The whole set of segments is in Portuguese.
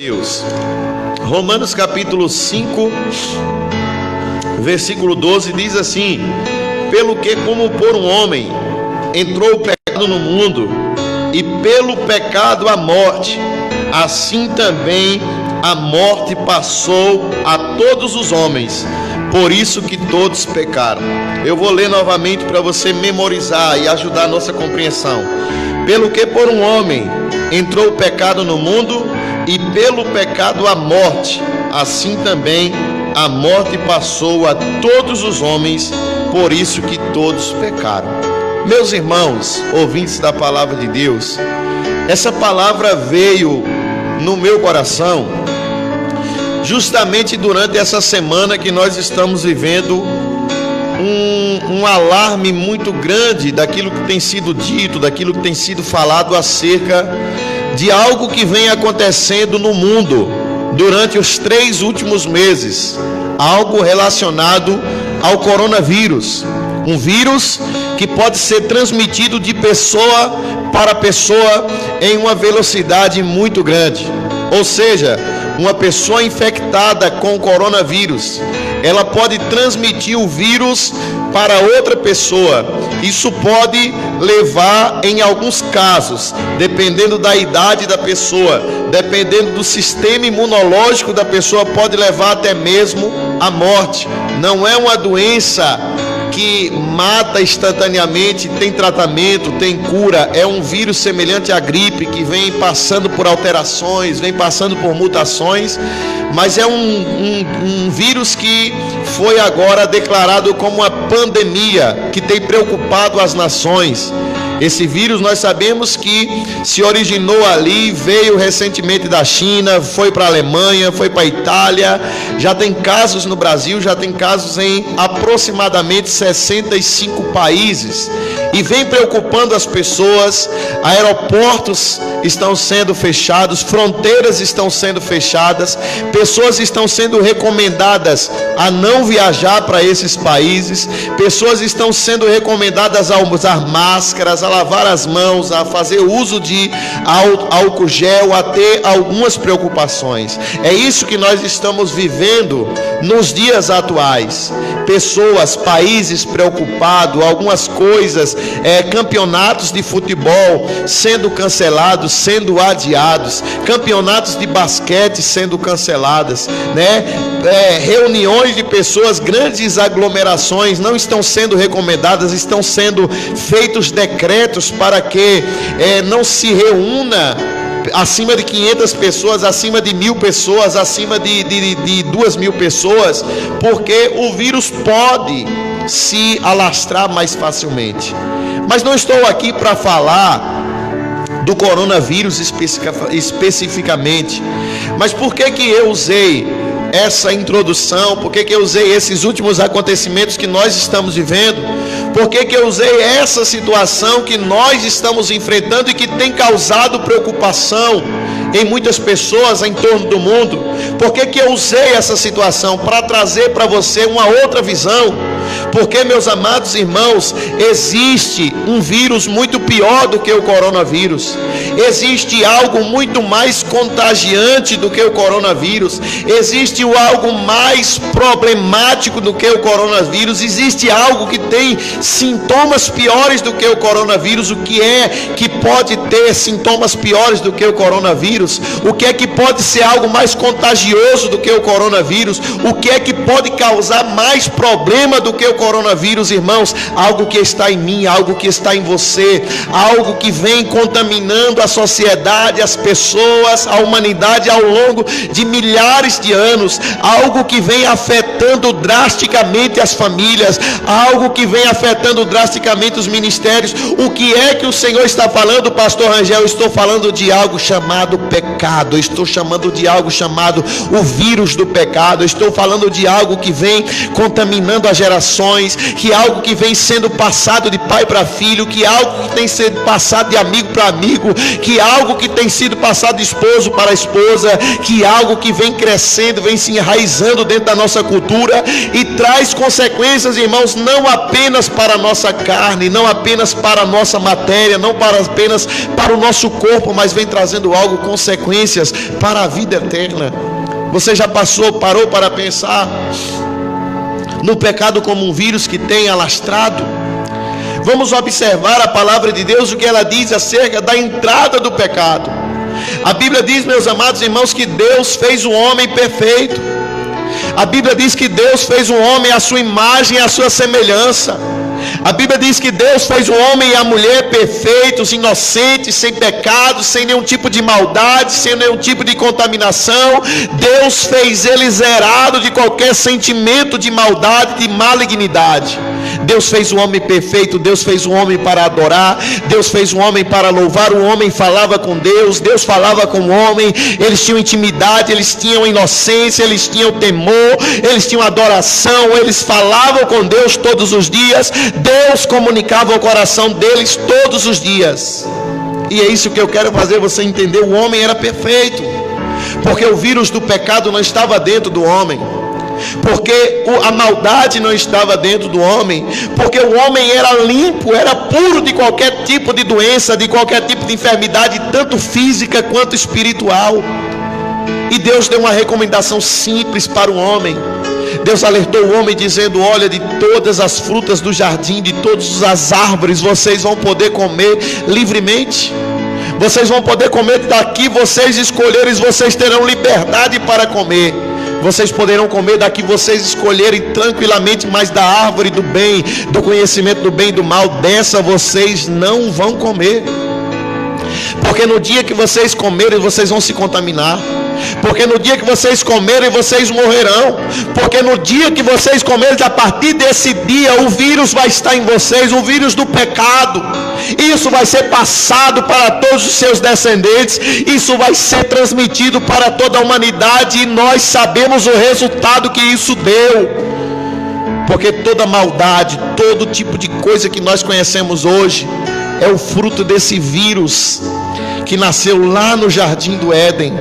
Deus. Romanos capítulo 5, versículo 12 diz assim: pelo que, como por um homem entrou o pecado no mundo, e pelo pecado a morte, assim também a morte passou a todos os homens, por isso que todos pecaram. Eu vou ler novamente para você memorizar e ajudar a nossa compreensão. Pelo que por um homem entrou o pecado no mundo, e pelo pecado a morte, assim também a morte passou a todos os homens, por isso que todos pecaram. Meus irmãos, ouvintes da palavra de Deus, essa palavra veio no meu coração justamente durante essa semana que nós estamos vivendo um alarme muito grande daquilo que tem sido dito, daquilo que tem sido falado acerca de algo que vem acontecendo no mundo durante os 3 últimos meses, algo relacionado ao coronavírus, um vírus que pode ser transmitido de pessoa para pessoa em uma velocidade muito grande. Ou seja, uma pessoa infectada com o coronavírus, ela pode transmitir o vírus para outra pessoa. Isso pode levar, em alguns casos, dependendo da idade da pessoa, dependendo do sistema imunológico da pessoa, pode levar até mesmo à morte. Não é uma doença que mata instantaneamente, tem tratamento, tem cura. É um vírus semelhante à gripe, que vem passando por alterações, vem passando por mutações, mas é um vírus que foi agora declarado como uma pandemia, que tem preocupado as nações. Esse vírus, nós sabemos que se originou ali, veio recentemente da China, foi para a Alemanha, foi para a Itália, já tem casos no Brasil, já tem casos em aproximadamente 65 países, e vem preocupando as pessoas. Aeroportos estão sendo fechados, fronteiras estão sendo fechadas, pessoas estão sendo recomendadas a não viajar para esses países, pessoas estão sendo recomendadas a usar máscaras, a lavar as mãos, a fazer uso de álcool gel, a ter algumas preocupações. É isso que nós estamos vivendo nos dias atuais. Pessoas, países preocupados, algumas coisas, campeonatos de futebol sendo cancelados, sendo adiados, campeonatos de basquete sendo canceladas, né? Reuniões de pessoas, grandes aglomerações não estão sendo recomendadas, estão sendo feitos decretos para que não se reúna acima de 500 pessoas, acima de 1.000 pessoas, acima de 2.000 pessoas, porque o vírus pode se alastrar mais facilmente. Mas não estou aqui para falar do coronavírus especificamente. Mas por que eu usei essa introdução? Por que eu usei esses últimos acontecimentos que nós estamos vivendo? Por que eu usei essa situação que nós estamos enfrentando e que tem causado preocupação em muitas pessoas em torno do mundo? Por que eu usei essa situação? Para trazer para você uma outra visão. Porque, meus amados irmãos, existe um vírus muito pior do que o coronavírus. Existe algo muito mais contagiante do que o coronavírus. Existe algo mais problemático do que o coronavírus. Existe algo que tem sintomas piores do que o coronavírus. O que é que pode ter sintomas piores do que o coronavírus? O que é que pode ser algo mais contagioso do que o coronavírus? O que é que pode causar mais problema do que o coronavírus, irmãos? Algo que está em mim, algo que está em você, algo que vem contaminando a sociedade, as pessoas, a humanidade ao longo de milhares de anos, algo que vem afetando drasticamente as famílias, algo que vem afetando drasticamente os ministérios. O que é que o Senhor está falando, pastor Rangel? Eu estou falando de algo chamado pecado, eu estou chamando de algo chamado o vírus do pecado, eu estou falando de algo que vem contaminando as gerações, gerações, que é algo que vem sendo passado de pai para filho, que é algo que tem sido passado de amigo para amigo, que é algo que tem sido passado de esposo para esposa, que é algo que vem crescendo, vem se enraizando dentro da nossa cultura e traz consequências, irmãos, não apenas para a nossa carne, não apenas para a nossa matéria, não apenas para o nosso corpo, mas vem trazendo algo, consequências para a vida eterna. Você já parou para pensar no pecado como um vírus que tem alastrado? Vamos observar a palavra de Deus, o que ela diz acerca da entrada do pecado. A Bíblia diz, meus amados irmãos, que Deus fez o homem perfeito. A Bíblia diz que Deus fez o homem à sua imagem e à sua semelhança. A Bíblia diz que Deus fez o homem e a mulher perfeitos, inocentes, sem pecado, sem nenhum tipo de maldade, sem nenhum tipo de contaminação. Deus fez ele zerado de qualquer sentimento de maldade, de malignidade. Deus fez o homem perfeito, Deus fez o homem para adorar, Deus fez o homem para louvar. O homem falava com Deus, Deus falava com o homem. Eles tinham intimidade, eles tinham inocência, eles tinham temor, eles tinham adoração, eles falavam com Deus todos os dias. Deus comunicava o coração deles todos os dias. E é isso que eu quero fazer você entender. O homem era perfeito, porque o vírus do pecado não estava dentro do homem, porque a maldade não estava dentro do homem, porque o homem era limpo, era puro de qualquer tipo de doença, de qualquer tipo de enfermidade, tanto física quanto espiritual. E Deus deu uma recomendação simples para o homem. Deus alertou o homem dizendo: olha, de todas as frutas do jardim, de todas as árvores, vocês vão poder comer livremente. Vocês vão poder comer daqui, vocês escolherem, vocês terão liberdade para comer. Vocês poderão comer daqui, vocês escolherem tranquilamente, mas da árvore do bem, do conhecimento do bem e do mal, dessa vocês não vão comer. Porque no dia que vocês comerem, vocês vão se contaminar. Porque no dia que vocês comerem, vocês morrerão. Porque no dia que vocês comerem, a partir desse dia, o vírus vai estar em vocês, o vírus do pecado. Isso vai ser passado para todos os seus descendentes. Isso vai ser transmitido para toda a humanidade. E nós sabemos o resultado que isso deu. Porque toda maldade, todo tipo de coisa que nós conhecemos hoje, é o fruto desse vírus que nasceu lá no jardim do Éden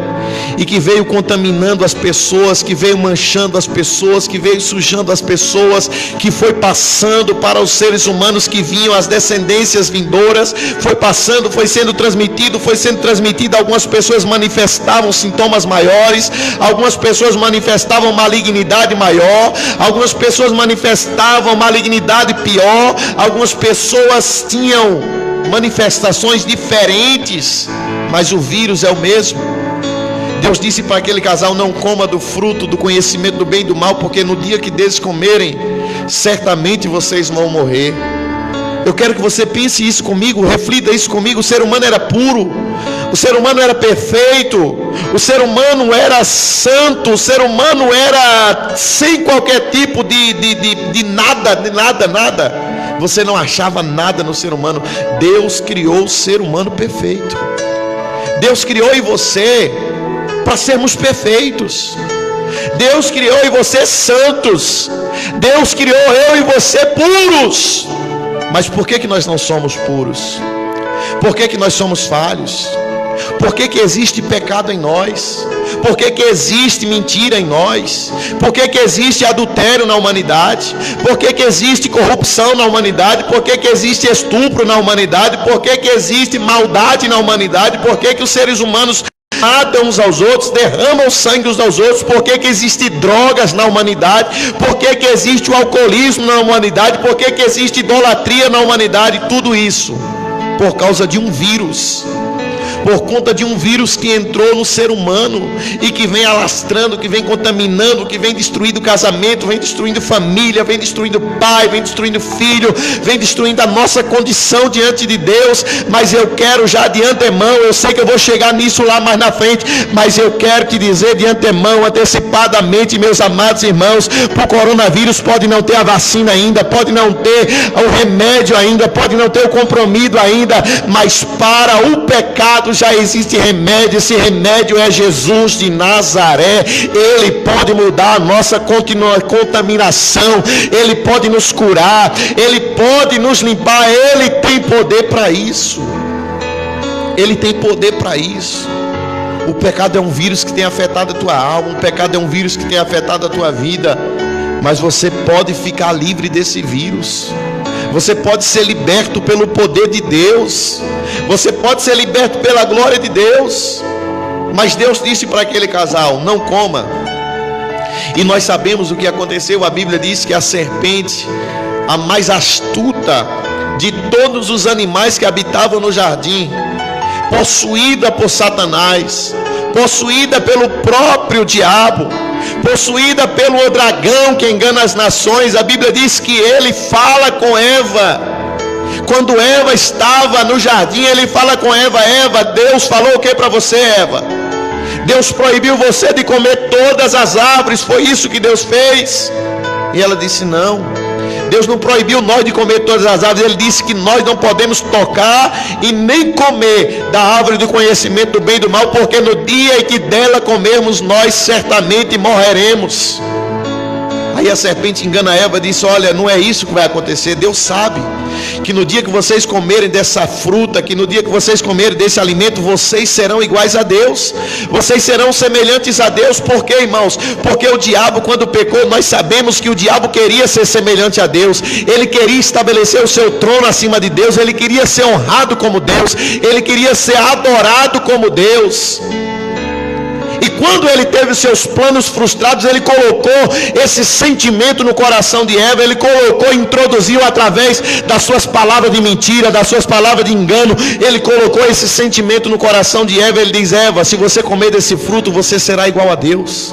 e que veio contaminando as pessoas, que veio manchando as pessoas, que veio sujando as pessoas, que foi passando para os seres humanos que vinham, as descendências vindouras, foi passando, foi sendo transmitido. Algumas pessoas manifestavam sintomas maiores, algumas pessoas manifestavam malignidade maior, algumas pessoas manifestavam malignidade pior, algumas pessoas tinham manifestações diferentes, mas o vírus é o mesmo. Deus disse para aquele casal: não coma do fruto do conhecimento do bem e do mal, porque no dia que deles comerem, certamente vocês vão morrer. Eu quero que você pense isso comigo, reflita isso comigo. O ser humano era puro, o ser humano era perfeito, o ser humano era santo, o ser humano era sem qualquer tipo de nada. Você não achava nada no ser humano. Deus criou o ser humano perfeito. Deus criou em você para sermos perfeitos. Deus criou em você santos. Deus criou eu e você puros. Mas por que nós não somos puros? Por que nós somos falhos? Por que existe pecado em nós? Por que existe mentira em nós? Por que existe adultério na humanidade? Por que existe corrupção na humanidade? Por que existe estupro na humanidade? Por que existe maldade na humanidade? Por que os seres humanos matam uns aos outros, derramam o sangue uns aos outros? Por que existe drogas na humanidade? Por que existe o alcoolismo na humanidade? Por que existe idolatria na humanidade? Tudo isso por causa de um vírus. Por conta de um vírus que entrou no ser humano e que vem alastrando, que vem contaminando, que vem destruindo casamento, vem destruindo família, vem destruindo pai, vem destruindo filho, vem destruindo a nossa condição diante de Deus. Mas eu quero já de antemão, eu sei que eu vou chegar nisso lá mais na frente, mas eu quero te dizer de antemão, antecipadamente, meus amados irmãos, para o coronavírus pode não ter a vacina ainda, pode não ter o remédio ainda, pode não ter o comprimido ainda, mas para o pecado fato já existe remédio. Esse remédio é Jesus de Nazaré. Ele pode mudar a nossa contaminação, Ele pode nos curar, Ele pode nos limpar. Ele tem poder para isso. Ele tem poder para isso. O pecado é um vírus que tem afetado a tua alma, o pecado é um vírus que tem afetado a tua vida, mas você pode ficar livre desse vírus. Você pode ser liberto pelo poder de Deus, você pode ser liberto pela glória de Deus. Mas Deus disse para aquele casal: não coma. E nós sabemos o que aconteceu. A Bíblia diz que a serpente, a mais astuta de todos os animais que habitavam no jardim, possuída por Satanás, possuída pelo próprio diabo, possuída pelo dragão que engana as nações, a Bíblia diz que ele fala com Eva. Quando Eva estava no jardim, ele fala com Eva: Eva, Deus falou o que para você, Eva? Deus proibiu você de comer todas as árvores, foi isso que Deus fez? E ela disse: não, Deus não proibiu nós de comer todas as árvores. Ele disse que nós não podemos tocar e nem comer da árvore do conhecimento do bem e do mal, porque no dia em que dela comermos, nós certamente morreremos. Aí a serpente engana Eva e disse: olha, não é isso que vai acontecer. Deus sabe que no dia que vocês comerem dessa fruta, que no dia que vocês comerem desse alimento, vocês serão iguais a Deus, vocês serão semelhantes a Deus. Por quê, irmãos? Porque o diabo, quando pecou, nós sabemos que o diabo queria ser semelhante a Deus. Ele queria estabelecer o seu trono acima de Deus, ele queria ser honrado como Deus, ele queria ser adorado como Deus. E quando ele teve os seus planos frustrados, ele colocou esse sentimento no coração de Eva. Ele colocou, introduziu através das suas palavras de mentira, das suas palavras de engano. Ele colocou esse sentimento no coração de Eva. Ele diz: Eva, se você comer desse fruto, você será igual a Deus.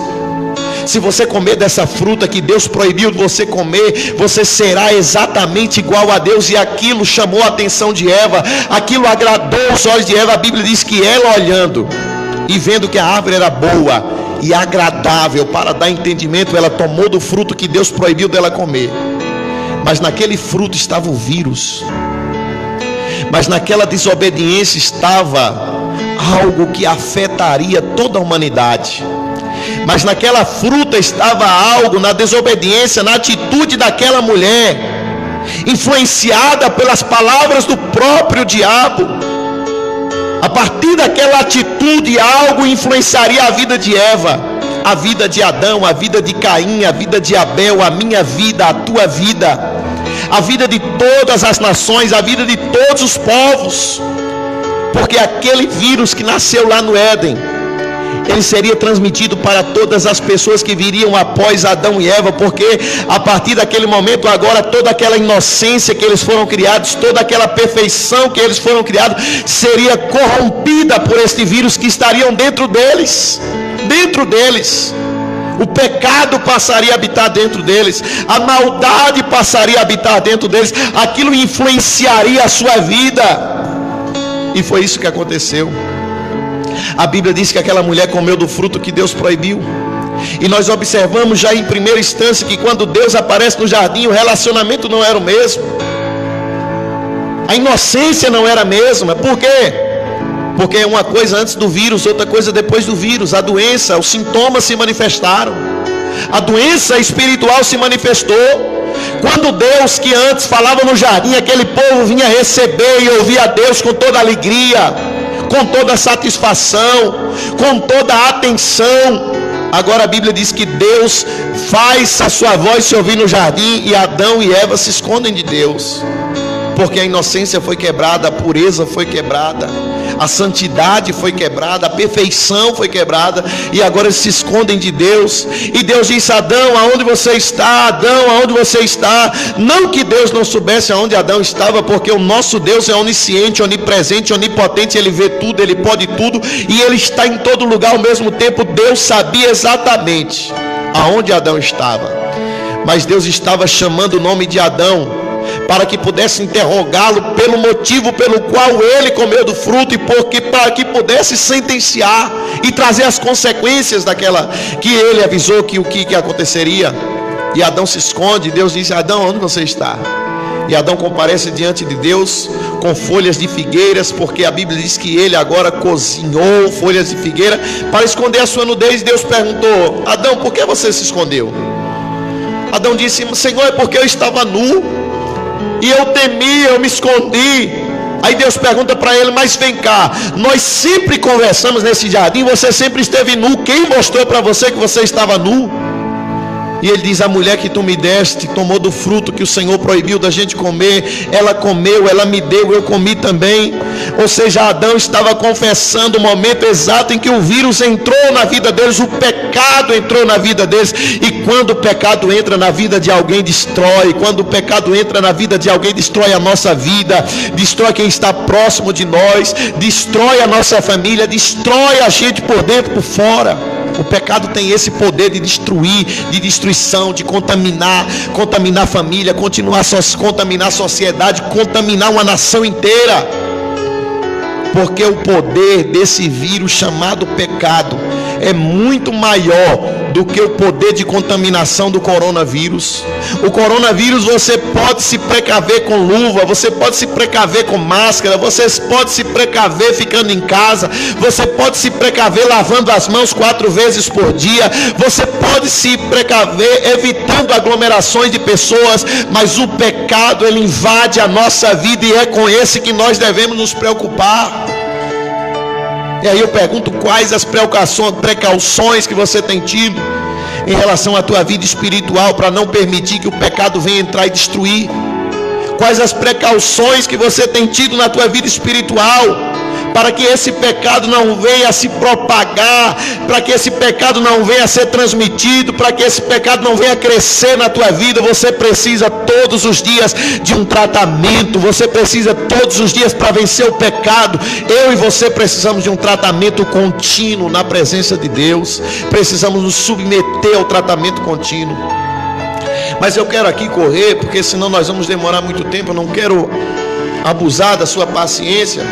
Se você comer dessa fruta que Deus proibiu de você comer, você será exatamente igual a Deus. E aquilo chamou a atenção de Eva, aquilo agradou os olhos de Eva. A Bíblia diz que ela, olhando e vendo que a árvore era boa e agradável para dar entendimento, ela tomou do fruto que Deus proibiu dela comer. Mas naquele fruto estava o vírus, mas naquela desobediência estava algo que afetaria toda a humanidade. Mas naquela fruta estava algo, na desobediência, na atitude daquela mulher, influenciada pelas palavras do próprio diabo. A partir daquela atitude, algo influenciaria a vida de Eva, a vida de Adão, a vida de Caim, a vida de Abel, a minha vida, a tua vida, a vida de todas as nações, a vida de todos os povos. Porque aquele vírus que nasceu lá no Éden, ele seria transmitido para todas as pessoas que viriam após Adão e Eva, porque a partir daquele momento agora, toda aquela inocência que eles foram criados, toda aquela perfeição que eles foram criados, seria corrompida por este vírus que estariam dentro deles. O pecado passaria a habitar dentro deles, a maldade passaria a habitar dentro deles, aquilo influenciaria a sua vida. E foi isso que aconteceu. A Bíblia diz que aquela mulher comeu do fruto que Deus proibiu. E nós observamos já em primeira instância que quando Deus aparece no jardim, o relacionamento não era o mesmo, a inocência não era a mesma. Por quê? Porque uma coisa antes do vírus, outra coisa depois do vírus. A doença, os sintomas se manifestaram, a doença espiritual se manifestou. Quando Deus, que antes falava no jardim, aquele povo vinha receber e ouvir a Deus com toda alegria, com toda satisfação, com toda atenção. Agora a Bíblia diz que Deus faz a sua voz se ouvir no jardim, e Adão e Eva se escondem de Deus, porque a inocência foi quebrada, a pureza foi quebrada, a santidade foi quebrada, a perfeição foi quebrada, e agora eles se escondem de Deus. E Deus disse: Adão, aonde você está? Adão, aonde você está? Não que Deus não soubesse aonde Adão estava, porque o nosso Deus é onisciente, onipresente, onipotente. Ele vê tudo, ele pode tudo, e ele está em todo lugar ao mesmo tempo. Deus sabia exatamente aonde Adão estava, mas Deus estava chamando o nome de Adão para que pudesse interrogá-lo pelo motivo pelo qual ele comeu do fruto, e para que pudesse sentenciar e trazer as consequências daquela que ele avisou que o que aconteceria. E Adão se esconde. Deus diz: Adão, onde você está? E Adão comparece diante de Deus com folhas de figueiras, porque a Bíblia diz que ele agora cozinhou folhas de figueira para esconder a sua nudez. Deus perguntou: Adão, por que você se escondeu? Adão disse: Senhor, é porque eu estava nu e eu temi, eu me escondi. Aí Deus pergunta para ele: mas vem cá, nós sempre conversamos nesse jardim, você sempre esteve nu, quem mostrou para você que você estava nu? E ele diz: a mulher que tu me deste tomou do fruto que o Senhor proibiu da gente comer, ela comeu, ela me deu, eu comi também. Ou seja, Adão estava confessando o momento exato em que o vírus entrou na vida deles, o pecado entrou na vida deles. E quando o pecado entra na vida de alguém, destrói. Quando o pecado entra na vida de alguém, destrói a nossa vida, destrói quem está próximo de nós, destrói a nossa família, destrói a gente por dentro e por fora. O pecado tem esse poder de destruir, de destruição, de contaminar a família, contaminar a sociedade, contaminar uma nação inteira. Porque o poder desse vírus chamado pecado é muito maior do que o poder de contaminação do coronavírus. O coronavírus, você pode se precaver com luva, você pode se precaver com máscara, você pode se precaver ficando em casa, você pode se precaver lavando as mãos 4 vezes por dia, você pode se precaver evitando aglomerações de pessoas, mas o pecado, ele invade a nossa vida, e é com esse que nós devemos nos preocupar. E aí eu pergunto: quais as precauções que você tem tido em relação à tua vida espiritual, para não permitir que o pecado venha entrar e destruir? Quais as precauções que você tem tido na tua vida espiritual, para que esse pecado não venha a se propagar, para que esse pecado não venha a ser transmitido, para que esse pecado não venha a crescer na tua vida? Você precisa todos os dias de um tratamento, você precisa todos os dias para vencer o pecado. Eu e você precisamos de um tratamento contínuo na presença de Deus, precisamos nos submeter ao tratamento contínuo. Mas eu quero aqui correr, porque senão nós vamos demorar muito tempo, eu não quero abusar da sua paciência.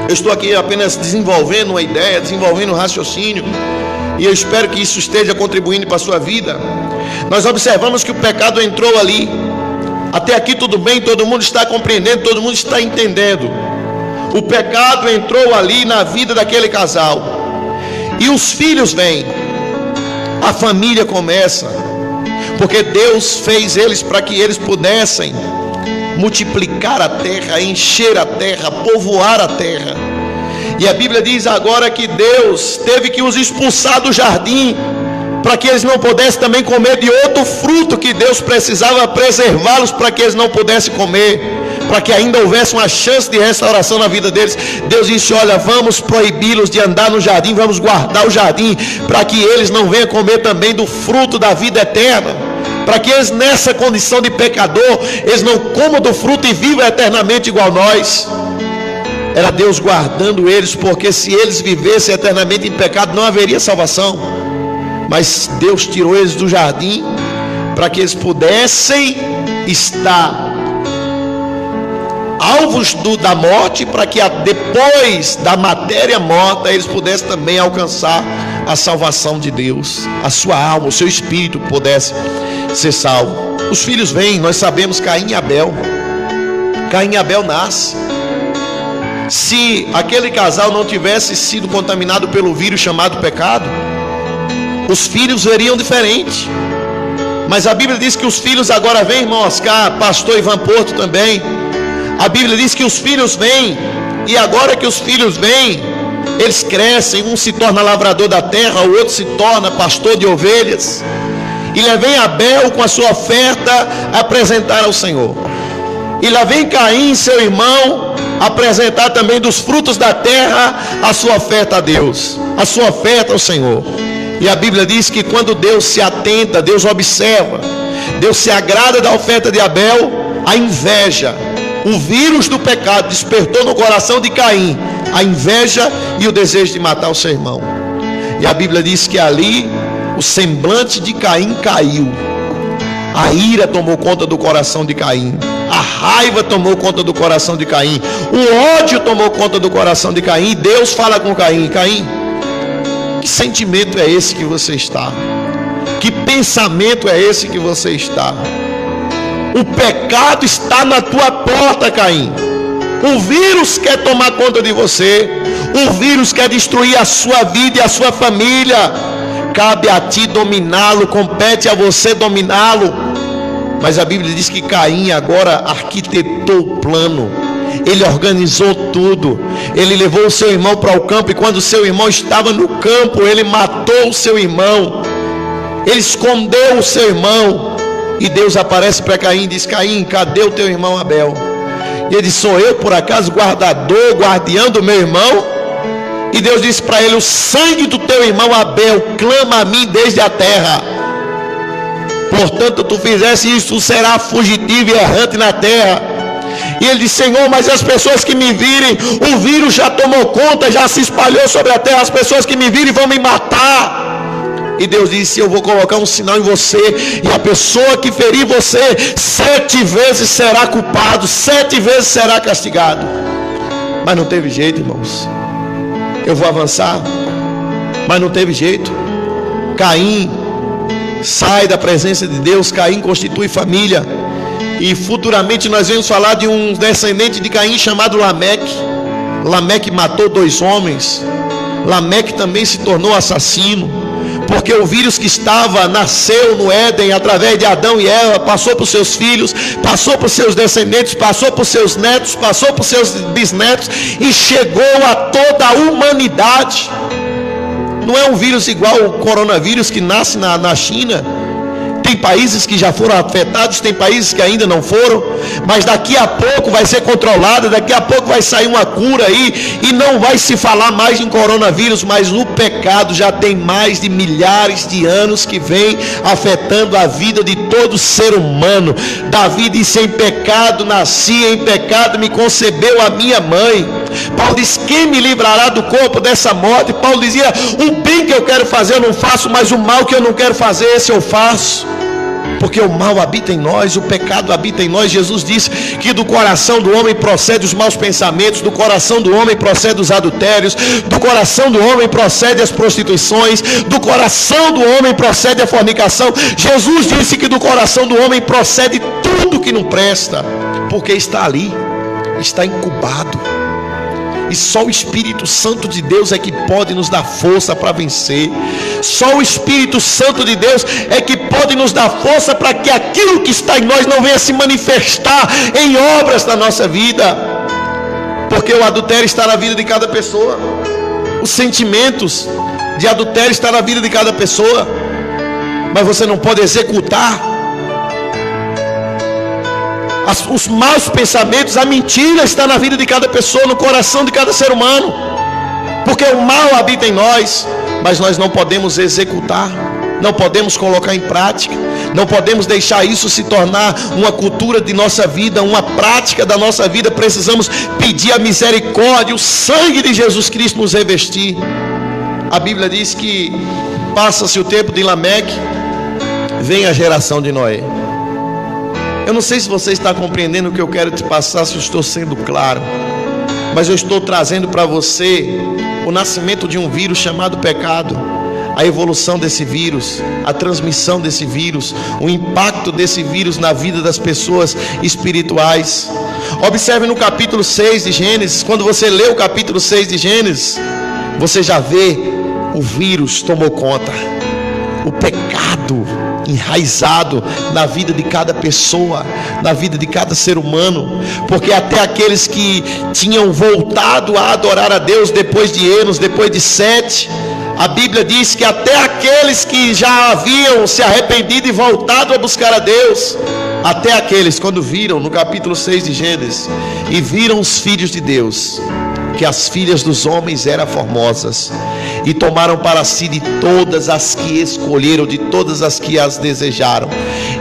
Eu estou aqui apenas desenvolvendo uma ideia, desenvolvendo um raciocínio, e eu espero que isso esteja contribuindo para a sua vida. Nós observamos que o pecado entrou ali. Até aqui tudo bem, todo mundo está compreendendo, todo mundo está entendendo. O pecado entrou ali na vida daquele casal, e os filhos vêm, a família começa, porque Deus fez eles para que eles pudessem multiplicar a terra, encher a terra, povoar a terra. E a Bíblia diz agora que Deus teve que os expulsar do jardim, para que eles não pudessem também comer de outro fruto que Deus precisava preservá-los, para que eles não pudessem comer, para que ainda houvesse uma chance de restauração na vida deles. Deus disse: olha, vamos proibi-los de andar no jardim, vamos guardar o jardim, para que eles não venham comer também do fruto da vida eterna, para que eles, nessa condição de pecador, eles não comam do fruto e vivam eternamente igual nós. Era Deus guardando eles, porque se eles vivessem eternamente em pecado, não haveria salvação. Mas Deus tirou eles do jardim, para que eles pudessem estar alvos da morte, para que depois da matéria morta, eles pudessem também alcançar a salvação de Deus, a sua alma, o seu espírito pudesse ser salvo. Os filhos vêm, nós sabemos, Caim e Abel. Caim e Abel nasce. Se aquele casal não tivesse sido contaminado pelo vírus chamado pecado, os filhos veriam diferente. Mas a Bíblia diz que os filhos agora vêm, irmão Oscar, pastor Ivan Porto também. A Bíblia diz que os filhos vêm, e agora que os filhos vêm, eles crescem, um se torna lavrador da terra, o outro se torna pastor de ovelhas. E lá vem Abel com a sua oferta apresentar ao Senhor. E lá vem Caim, seu irmão, apresentar também dos frutos da terra a sua oferta a Deus, a sua oferta ao Senhor. E a Bíblia diz que quando Deus se atenta, Deus observa, Deus se agrada da oferta de Abel, a inveja, o vírus do pecado despertou no coração de Caim a inveja e o desejo de matar o seu irmão. E a Bíblia diz que ali o semblante de Caim caiu, a ira tomou conta do coração de Caim, a raiva tomou conta do coração de Caim, o ódio tomou conta do coração de Caim. E Deus fala com Caim: Caim, que sentimento é esse que você está? Que pensamento é esse que você está? O pecado está na tua porta, Caim. O vírus quer tomar conta de você. O vírus quer destruir a sua vida e a sua família. Cabe a ti dominá-lo, compete a você dominá-lo. Mas a Bíblia diz que Caim agora arquitetou o plano. Ele organizou tudo. Ele levou o seu irmão para o campo, e quando o seu irmão estava no campo, ele matou o seu irmão. Ele escondeu o seu irmão. E Deus aparece para Caim e diz: Caim, cadê o teu irmão Abel? E ele diz: sou eu por acaso guardador, guardião do meu irmão? E Deus disse para ele: o sangue do teu irmão Abel clama a mim desde a terra. Portanto, tu fizesse isso, tu serás fugitivo e errante na terra. E ele disse: Senhor, mas as pessoas que me virem, o vírus já tomou conta, já se espalhou sobre a terra, as pessoas que me virem vão me matar. E Deus disse: eu vou colocar um sinal em você, e a pessoa que ferir você 7 vezes será culpado, 7 vezes será castigado. Mas não teve jeito, irmãos. Eu vou avançar, mas não teve jeito. Caim sai da presença de Deus. Caim constitui família, e futuramente nós vamos falar de um descendente de Caim chamado Lameque. Lameque matou 2 homens. Lameque também se tornou assassino, porque o vírus que nasceu no Éden através de Adão e Eva, passou para os seus filhos, passou para os seus descendentes, passou para os seus netos, passou para os seus bisnetos, e chegou a toda a humanidade. Não é um vírus igual o coronavírus que nasce na China. Tem países que já foram afetados, tem países que ainda não foram, mas daqui a pouco vai ser controlado, daqui a pouco vai sair uma cura aí, e não vai se falar mais em coronavírus. Mas o pecado já tem mais de milhares de anos que vem afetando a vida de todo ser humano. Davi disse: em pecado nasci, em pecado me concebeu a minha mãe. Paulo diz: quem me livrará do corpo dessa morte? Paulo dizia: o bem que eu quero fazer eu não faço, mas o mal que eu não quero fazer, esse eu faço. Porque o mal habita em nós, o pecado habita em nós. Jesus disse que do coração do homem procede os maus pensamentos, do coração do homem procede os adultérios, do coração do homem procede as prostituições, do coração do homem procede a fornicação. Jesus disse que do coração do homem procede tudo que não presta, porque está ali, está incubado. E só o Espírito Santo de Deus é que pode nos dar força para vencer. Só o Espírito Santo de Deus é que pode nos dar força para que aquilo que está em nós não venha se manifestar em obras da nossa vida. Porque o adultério está na vida de cada pessoa. Os sentimentos de adultério estão na vida de cada pessoa. Mas você não pode executar os maus pensamentos. A mentira está na vida de cada pessoa, no coração de cada ser humano, porque o mal habita em nós. Mas nós não podemos executar, não podemos colocar em prática, não podemos deixar isso se tornar uma cultura de nossa vida, uma prática da nossa vida. Precisamos pedir a misericórdia, o sangue de Jesus Cristo nos revestir. A Bíblia diz que passa-se o tempo de Lameque, vem a geração de Noé. Eu não sei se você está compreendendo o que eu quero te passar, se eu estou sendo claro, mas eu estou trazendo para você o nascimento de um vírus chamado pecado, a evolução desse vírus, a transmissão desse vírus, o impacto desse vírus na vida das pessoas espirituais. Observe no capítulo 6 de Gênesis. Quando você lê o capítulo 6 de Gênesis, você já vê o vírus tomou conta, o pecado enraizado na vida de cada pessoa, na vida de cada ser humano. Porque até aqueles que tinham voltado a adorar a Deus depois de Enos, depois de Sete, a Bíblia diz que até aqueles que já haviam se arrependido e voltado a buscar a Deus, até aqueles, quando viram no capítulo 6 de Gênesis, e viram os filhos de Deus, que as filhas dos homens eram formosas, e tomaram para si de todas as que escolheram, de todas as que as desejaram,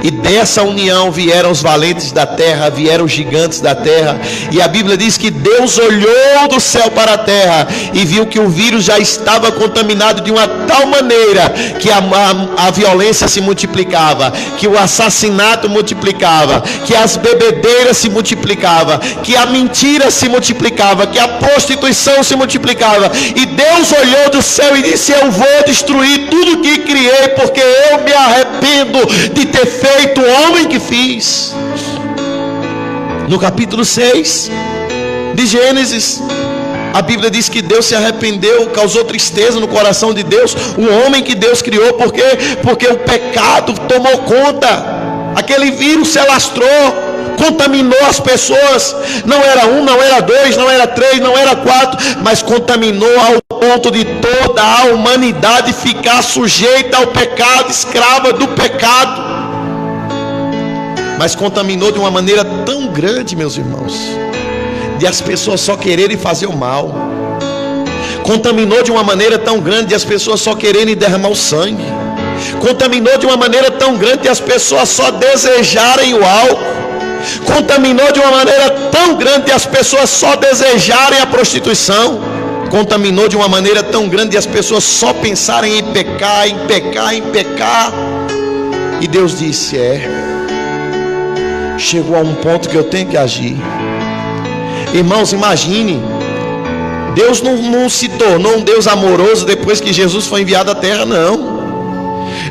e dessa união vieram os valentes da terra, vieram os gigantes da terra. E a Bíblia diz que Deus olhou do céu para a terra e viu que o vírus já estava contaminado de uma tal maneira que a violência se multiplicava, que o assassinato multiplicava, que as bebedeiras se multiplicavam, que a mentira se multiplicava, que a prostituição se multiplicava. E Deus olhou do céu e disse: eu vou destruir tudo que criei, porque eu me arrependo de ter feito o homem que fiz. No capítulo 6 de Gênesis, a Bíblia diz que Deus se arrependeu, causou tristeza no coração de Deus, o homem que Deus criou. Por quê? Porque o pecado tomou conta. Aquele vírus se alastrou, contaminou as pessoas. Não era um, não era dois, não era três, não era quatro, mas contaminou ao ponto de toda a humanidade ficar sujeita ao pecado, escrava do pecado. Mas contaminou de uma maneira tão grande, meus irmãos, de as pessoas só quererem fazer o mal. Contaminou de uma maneira tão grande de as pessoas só quererem derramar o sangue. Contaminou de uma maneira tão grande de as pessoas só desejarem o álcool. Contaminou de uma maneira tão grande de as pessoas só desejarem a prostituição. Contaminou de uma maneira tão grande de as pessoas só pensarem em pecar, em pecar, em pecar. E Deus disse: chegou a um ponto que eu tenho que agir. Irmãos, imagine, Deus não se tornou um Deus amoroso depois que Jesus foi enviado à terra, não.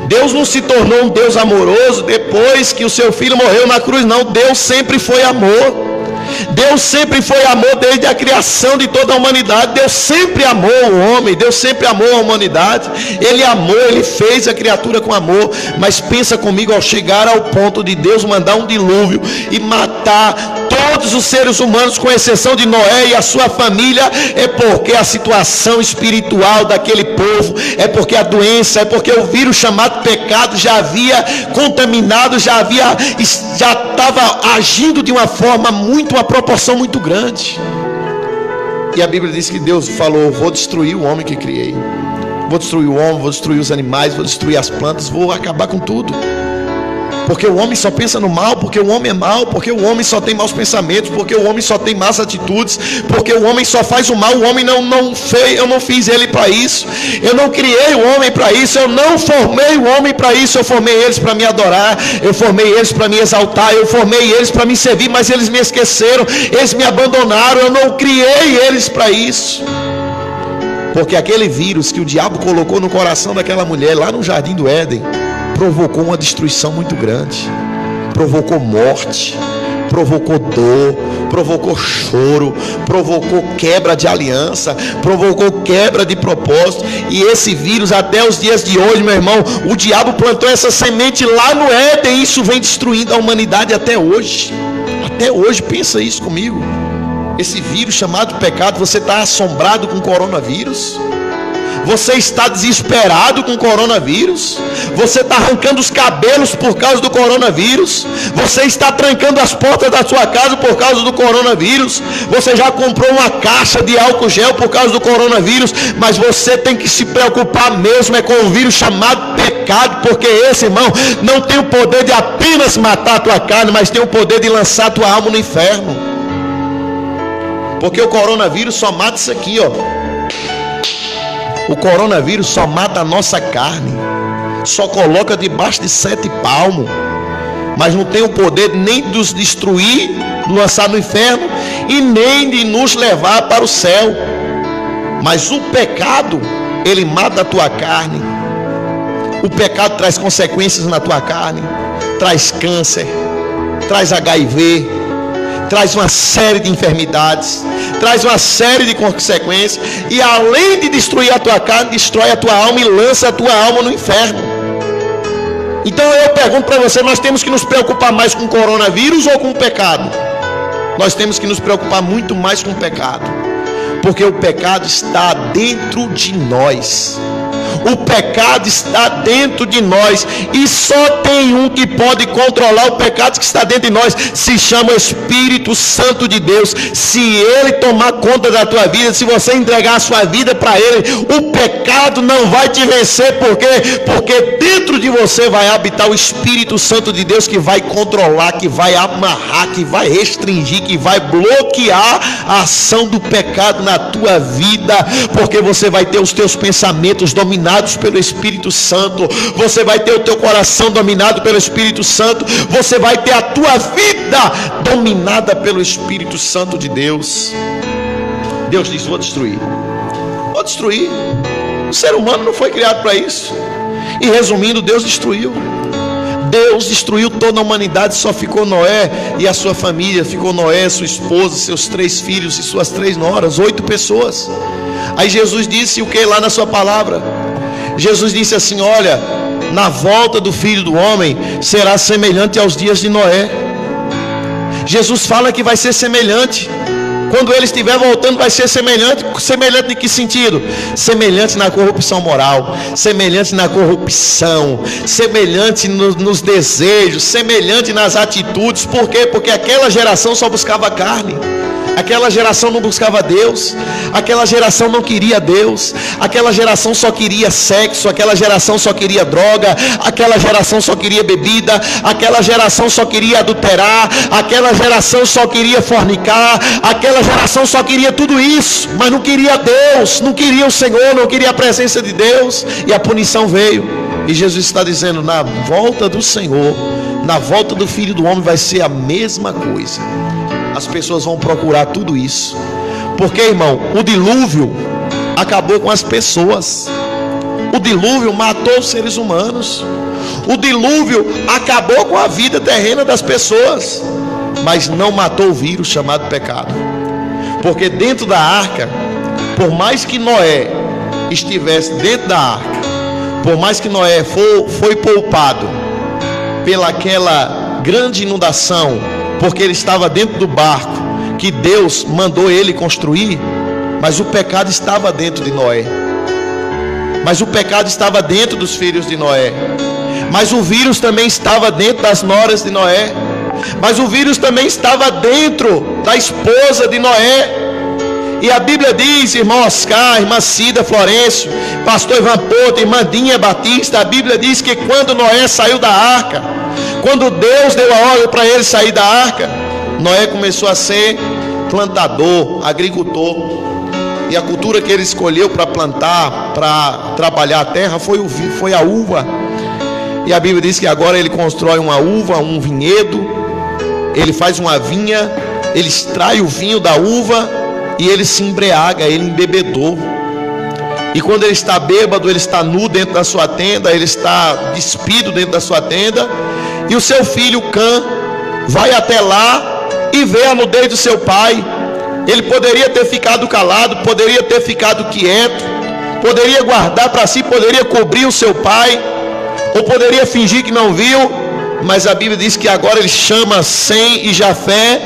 Deus não se tornou um Deus amoroso depois que o seu filho morreu na cruz, não. Deus sempre foi amor. Deus sempre foi amor desde a criação de toda a humanidade. Deus sempre amou o homem, Deus sempre amou a humanidade. Ele amou, Ele fez a criatura com amor. Mas pensa comigo, ao chegar ao ponto de Deus mandar um dilúvio e matar todos os seres humanos, com exceção de Noé e a sua família, é porque a situação espiritual daquele povo, é porque a doença, é porque o vírus chamado pecado já havia contaminado, já estava agindo de uma forma uma proporção muito grande. E a Bíblia diz que Deus falou: vou destruir o homem que criei, vou destruir o homem, vou destruir os animais, vou destruir as plantas, vou acabar com tudo. Porque o homem só pensa no mal, porque o homem é mau, porque o homem só tem maus pensamentos, porque o homem só tem más atitudes, porque o homem só faz o mal. O homem não fez, eu não fiz ele para isso, eu não criei o homem para isso, eu não formei o homem para isso. Eu formei eles para me adorar, eu formei eles para me exaltar, eu formei eles para me servir, mas eles me esqueceram, eles me abandonaram. Eu não criei eles para isso. Porque aquele vírus que o diabo colocou no coração daquela mulher lá no jardim do Éden provocou uma destruição muito grande, provocou morte, provocou dor, provocou choro, provocou quebra de aliança, provocou quebra de propósito. E esse vírus, até os dias de hoje, meu irmão, o diabo plantou essa semente lá no Éden, e isso vem destruindo a humanidade até hoje. Até hoje, pensa isso comigo. Esse vírus chamado pecado. Você está assombrado com o coronavírus? Você está desesperado com o coronavírus? Você está arrancando os cabelos por causa do coronavírus? Você está trancando as portas da sua casa por causa do coronavírus? Você já comprou uma caixa de álcool gel por causa do coronavírus? Mas você tem que se preocupar mesmo é com o vírus chamado pecado, porque esse, irmão, não tem o poder de apenas matar a tua carne, mas tem o poder de lançar a tua alma no inferno. Porque o coronavírus só mata isso aqui, ó. O coronavírus só mata a nossa carne, só coloca debaixo de 7 palmos, mas não tem o poder nem de nos destruir, lançar no inferno, e nem de nos levar para o céu. Mas o pecado, ele mata a tua carne. O pecado traz consequências na tua carne, traz câncer, traz HIV, traz uma série de enfermidades, traz uma série de consequências, e além de destruir a tua carne, destrói a tua alma e lança a tua alma no inferno. Então eu pergunto para você: nós temos que nos preocupar mais com o coronavírus ou com o pecado? Nós temos que nos preocupar muito mais com o pecado, porque o pecado está dentro de nós. O pecado está dentro de nós, e só tem um que pode controlar o pecado que está dentro de nós, se chama Espírito Santo de Deus. Se ele tomar conta da tua vida, se você entregar a sua vida para ele, o pecado não vai te vencer. Por quê? Porque dentro de você vai habitar o Espírito Santo de Deus, que vai controlar, que vai amarrar, que vai restringir, que vai bloquear a ação do pecado na tua vida, porque você vai ter os teus pensamentos dominados pelo Espírito Santo, você vai ter o teu coração dominado pelo Espírito Santo, você vai ter a tua vida dominada pelo Espírito Santo de Deus. Deus disse: vou destruir. Vou destruir. O ser humano não foi criado para isso. E resumindo, Deus destruiu. Deus destruiu toda a humanidade, só ficou Noé e a sua família. Ficou Noé, sua esposa, seus 3 filhos e suas 3 noras, 8 pessoas. Aí Jesus disse o que lá na sua palavra? Jesus disse assim: olha, na volta do Filho do Homem será semelhante aos dias de Noé. Jesus fala que vai ser semelhante. Quando ele estiver voltando, vai ser semelhante. Semelhante em que sentido? Semelhante na corrupção moral, semelhante na corrupção, semelhante nos desejos, semelhante nas atitudes. Por quê? Porque aquela geração só buscava carne. Aquela geração não buscava Deus. Aquela geração não queria Deus. Aquela geração só queria sexo. Aquela geração só queria droga. Aquela geração só queria bebida. Aquela geração só queria adulterar. Aquela geração só queria fornicar. Aquela geração só queria tudo isso, mas não queria Deus, não queria o Senhor, não queria a presença de Deus. E a punição veio. E Jesus está dizendo: na volta do Senhor, na volta do Filho do Homem, vai ser a mesma coisa. As pessoas vão procurar tudo isso. Porque, irmão, o dilúvio acabou com as pessoas. O dilúvio matou os seres humanos. O dilúvio acabou com a vida terrena das pessoas, mas não matou o vírus chamado pecado. Porque dentro da arca, por mais que Noé estivesse dentro da arca, por mais que Noé foi poupado pelaquela grande inundação, porque ele estava dentro do barco que Deus mandou ele construir, mas o pecado estava dentro de Noé. Mas o pecado estava dentro dos filhos de Noé. Mas o vírus também estava dentro das noras de Noé. Mas o vírus também estava dentro da esposa de Noé. E a Bíblia diz, irmão Oscar, irmã Cida Florencio, pastor Ivan Porto, irmã Dinha Batista, a Bíblia diz que quando Noé saiu da arca, quando Deus deu a ordem para ele sair da arca, Noé começou a ser plantador, agricultor. E a cultura que ele escolheu para plantar, para trabalhar a terra, foi a uva. E a Bíblia diz que agora ele constrói uma uva, um vinhedo, ele faz uma vinha, ele extrai o vinho da uva e ele se embriaga, ele embebedou. E quando ele está bêbado, ele está nu dentro da sua tenda, ele está despido dentro da sua tenda. E o seu filho Cã vai até lá e vê a nudez do seu pai. Ele poderia ter ficado calado, poderia ter ficado quieto, poderia guardar para si, poderia cobrir o seu pai, ou poderia fingir que não viu. Mas a Bíblia diz que agora ele chama Sem e Jafé,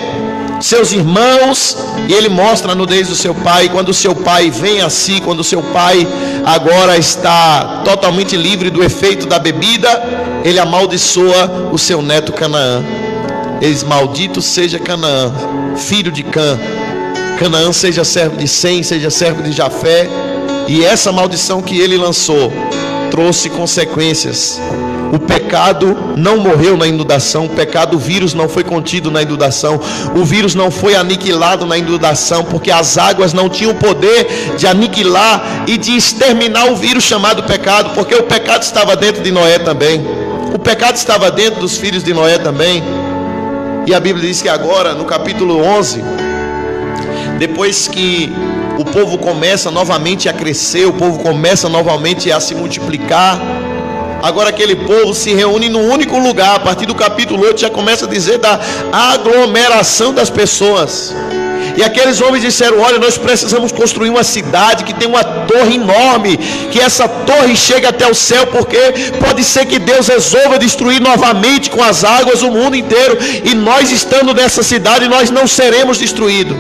seus irmãos, e ele mostra a nudez do seu pai. Quando o seu pai vem a si, quando o seu pai agora está totalmente livre do efeito da bebida, ele amaldiçoa o seu neto Canaã. Ele diz: maldito seja Canaã, filho de Cã. Canaã seja servo de Sem, seja servo de Jafé. E essa maldição que ele lançou trouxe consequências. O pecado não morreu na inundação. O vírus não foi contido na inundação. O vírus não foi aniquilado na inundação, porque as águas não tinham o poder de aniquilar e de exterminar o vírus chamado pecado, porque o pecado estava dentro de Noé também. O pecado estava dentro dos filhos de Noé também. E a Bíblia diz que agora, no capítulo 11, depois que o povo começa novamente a crescer, o povo começa novamente a se multiplicar, agora aquele povo se reúne num único lugar. A partir do capítulo 8 já começa a dizer da aglomeração das pessoas. E aqueles homens disseram: olha, nós precisamos construir uma cidade que tem uma torre enorme, que essa torre chegue até o céu, porque pode ser que Deus resolva destruir novamente com as águas o mundo inteiro, e nós estando nessa cidade nós não seremos destruídos.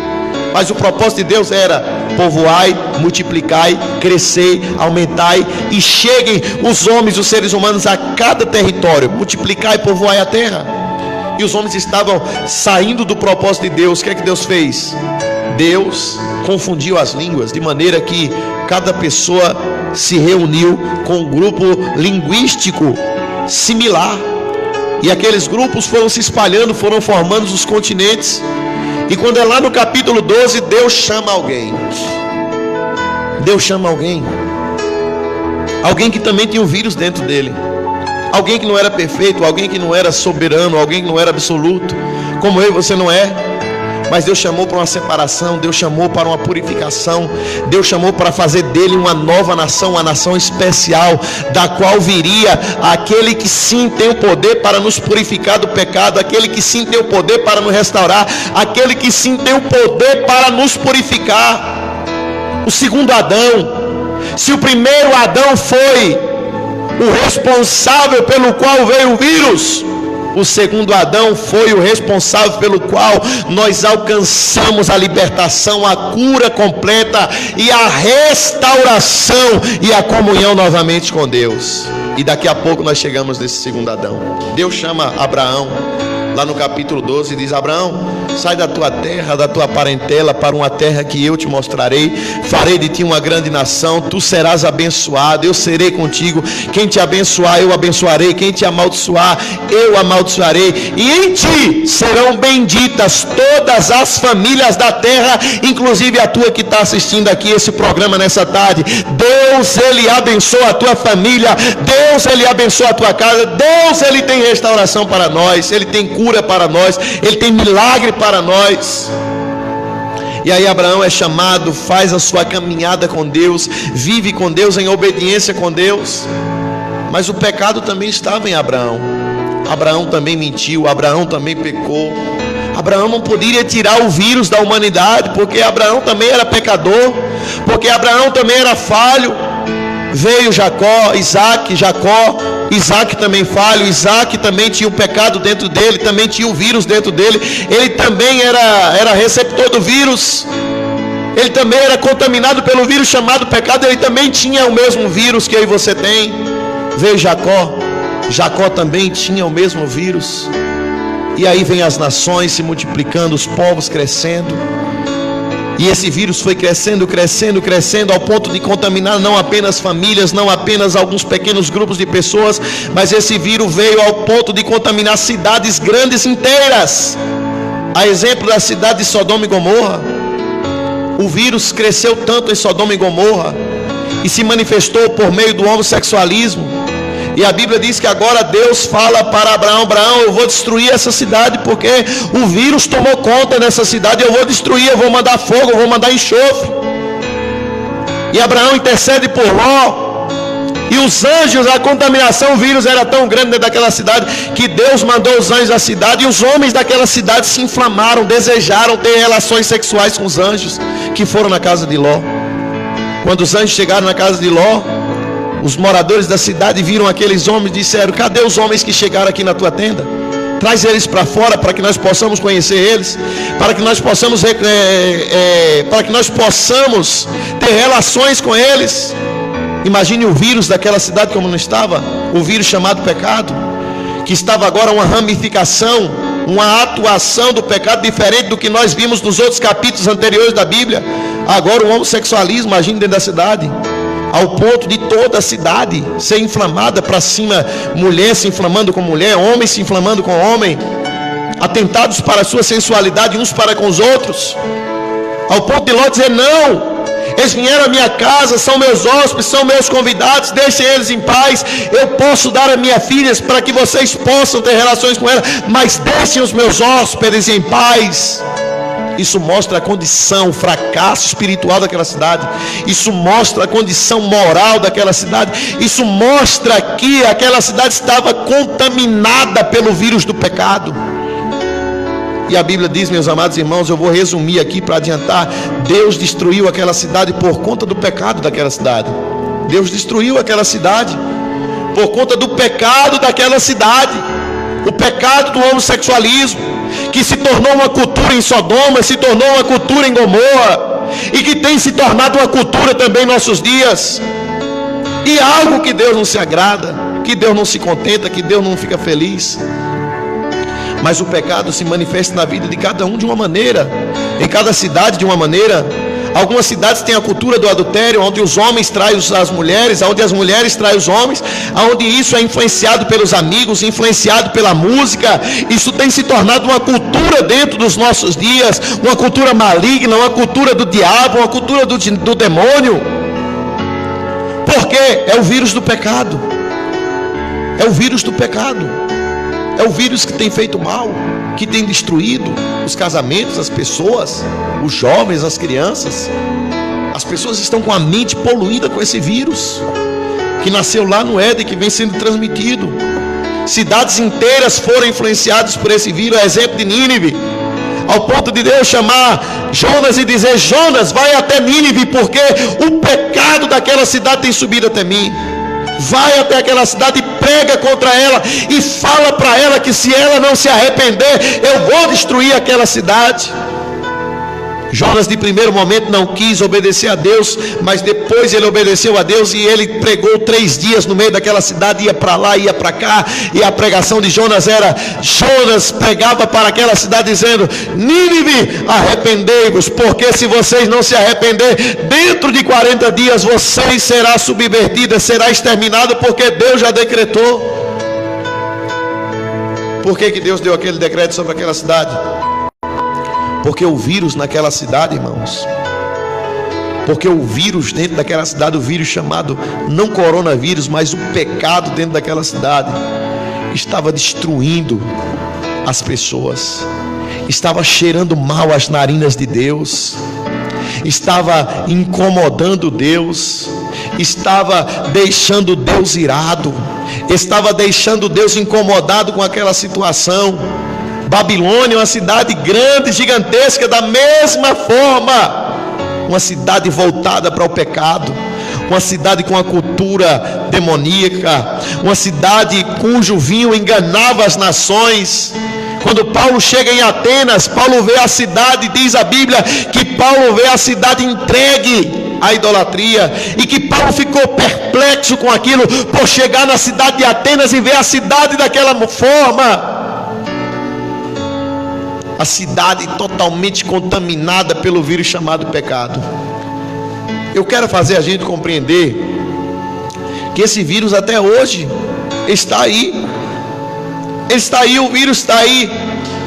Mas o propósito de Deus era: povoai, multiplicai, crescei, aumentai, e cheguem os homens, os seres humanos a cada território. Multiplicai e povoai a terra. E os homens estavam saindo do propósito de Deus. O que é que Deus fez? Deus confundiu as línguas, de maneira que cada pessoa se reuniu com um grupo linguístico similar. E aqueles grupos foram se espalhando, foram formando os continentes. E quando é lá no capítulo 12, Deus chama alguém. Deus chama alguém. Alguém que também tinha o vírus dentro dele. Alguém que não era perfeito, alguém que não era soberano, alguém que não era absoluto, como eu e você não é. mas Deus chamou para uma separação, Deus chamou para uma purificação, Deus chamou para fazer dele uma nova nação, uma nação especial, da qual viria aquele que sim tem o poder para nos purificar do pecado, aquele que sim tem o poder para nos restaurar, aquele que sim tem o poder para nos purificar. O segundo Adão. Se o primeiro Adão foi o responsável pelo qual veio o vírus, o segundo Adão foi o responsável pelo qual nós alcançamos a libertação, a cura completa e a restauração e a comunhão novamente com Deus. E daqui a pouco nós chegamos nesse segundo Adão. Deus chama Abraão lá no capítulo 12 e diz: Abraão, sai da tua terra, da tua parentela, para uma terra que eu te mostrarei. Farei de ti uma grande nação, tu serás abençoado, eu serei contigo. Quem te abençoar, eu abençoarei. Quem te amaldiçoar, eu amaldiçoarei. E em ti serão benditas todas as famílias da terra, inclusive a tua que está assistindo aqui esse programa nessa tarde. Deus, Ele abençoa a tua família. Deus, Ele abençoa a tua casa. Deus, Ele tem restauração para nós. Ele tem cura para nós. Ele tem milagre para nós. E aí Abraão é chamado, faz a sua caminhada com Deus, vive com Deus, em obediência com Deus. Mas o pecado também estava em Abraão. Abraão também mentiu, Abraão também pecou. Abraão não poderia tirar o vírus da humanidade, porque Abraão também era pecador, porque Abraão também era falho. Veio Jacó, Isaac também falho. Isaac também tinha o pecado dentro dele, também tinha o vírus dentro dele. Ele também era receptor do vírus. Ele também era contaminado pelo vírus chamado pecado. Ele também tinha o mesmo vírus que eu e você tem. Veio Jacó também tinha o mesmo vírus. E aí vem as nações se multiplicando, os povos crescendo. E esse vírus foi crescendo, ao ponto de contaminar não apenas famílias, não apenas alguns pequenos grupos de pessoas, mas esse vírus veio ao ponto de contaminar cidades grandes inteiras. A exemplo da cidade de Sodoma e Gomorra. O vírus cresceu tanto em Sodoma e Gomorra e se manifestou por meio do homossexualismo. E a Bíblia diz que agora Deus fala para Abraão: Abraão, eu vou destruir essa cidade, porque o vírus tomou conta dessa cidade. Eu vou destruir, eu vou mandar fogo, eu vou mandar enxofre. E Abraão intercede por Ló. E os anjos, a contaminação, o vírus era tão grande dentro daquela cidade, que Deus mandou os anjos à cidade. E os homens daquela cidade se inflamaram, desejaram ter relações sexuais com os anjos que foram na casa de Ló. Quando os anjos chegaram na casa de Ló, os moradores da cidade viram aqueles homens e disseram: cadê os homens que chegaram aqui na tua tenda? Traz eles para fora para que nós possamos conhecer eles, para que nós possamos ter relações com eles. Imagine o vírus daquela cidade como não estava, o vírus chamado pecado, que estava agora uma ramificação, uma atuação do pecado diferente do que nós vimos nos outros capítulos anteriores da Bíblia. Agora o homossexualismo, imagine, dentro da cidade, ao ponto de toda a cidade ser inflamada para cima, mulher se inflamando com mulher, homem se inflamando com homem, atentados para a sua sensualidade uns para com os outros, ao ponto de Ló dizer: não, eles vieram à minha casa, são meus hóspedes, são meus convidados, deixem eles em paz. Eu posso dar a minhas filhas para que vocês possam ter relações com elas, mas deixem os meus hóspedes em paz. Isso mostra a condição, o fracasso espiritual daquela cidade. Isso mostra a condição moral daquela cidade. Isso mostra que aquela cidade estava contaminada pelo vírus do pecado. E a Bíblia diz, meus amados irmãos, eu vou resumir aqui para adiantar: Deus destruiu aquela cidade por conta do pecado daquela cidade. Deus destruiu aquela cidade por conta do pecado daquela cidade. O pecado do homossexualismo, que se tornou uma cultura em Sodoma, se tornou uma cultura em Gomorra, e que tem se tornado uma cultura também em nossos dias. E algo que Deus não se agrada, que Deus não se contenta, que Deus não fica feliz. Mas o pecado se manifesta na vida de cada um de uma maneira, em cada cidade de uma maneira. Algumas cidades têm a cultura do adultério, onde os homens traem as mulheres, onde as mulheres traem os homens, onde isso é influenciado pelos amigos, influenciado pela música. Isso tem se tornado uma cultura dentro dos nossos dias, uma cultura maligna, uma cultura do diabo, uma cultura do demônio. Por quê? É o vírus do pecado. É o vírus do pecado. É o vírus que tem feito mal. que tem destruído os casamentos, as pessoas, os jovens, as crianças. As pessoas estão com a mente poluída com esse vírus que nasceu lá no Éden, que vem sendo transmitido. Cidades inteiras foram influenciadas por esse vírus, a exemplo de Nínive, ao ponto de Deus chamar Jonas e dizer: Jonas, vai até Nínive, porque o pecado daquela cidade tem subido até mim. Vai até aquela cidade e prega contra ela, e fala para ela que se ela não se arrepender, eu vou destruir aquela cidade. Jonas, de primeiro momento, não quis obedecer a Deus, mas depois ele obedeceu a Deus, e ele pregou 3 dias no meio daquela cidade, ia para lá, ia para cá, e a pregação de Jonas era: Jonas pregava para aquela cidade dizendo: Nínive, arrependei-vos, porque se vocês não se arrepender, dentro de 40 dias vocês será subvertida, será exterminada, porque Deus já decretou. Por que Deus deu aquele decreto sobre aquela cidade? Porque o vírus naquela cidade, irmãos, porque o vírus dentro daquela cidade, o vírus chamado não coronavírus, mas o pecado dentro daquela cidade, estava destruindo as pessoas, estava cheirando mal as narinas de Deus, estava incomodando Deus, estava deixando Deus irado, estava deixando Deus incomodado com aquela situação. Babilônia, uma cidade grande, gigantesca, da mesma forma, uma cidade voltada para o pecado, uma cidade com a cultura demoníaca, uma cidade cujo vinho enganava as nações. Quando Paulo chega em Atenas, Paulo vê a cidade, diz a Bíblia que Paulo vê a cidade entregue à idolatria, e que Paulo ficou perplexo com aquilo, por chegar na cidade de Atenas e ver a cidade daquela forma. A cidade totalmente contaminada pelo vírus chamado pecado. Eu quero fazer a gente compreender que esse vírus até hoje está aí. Ele está aí, o vírus está aí.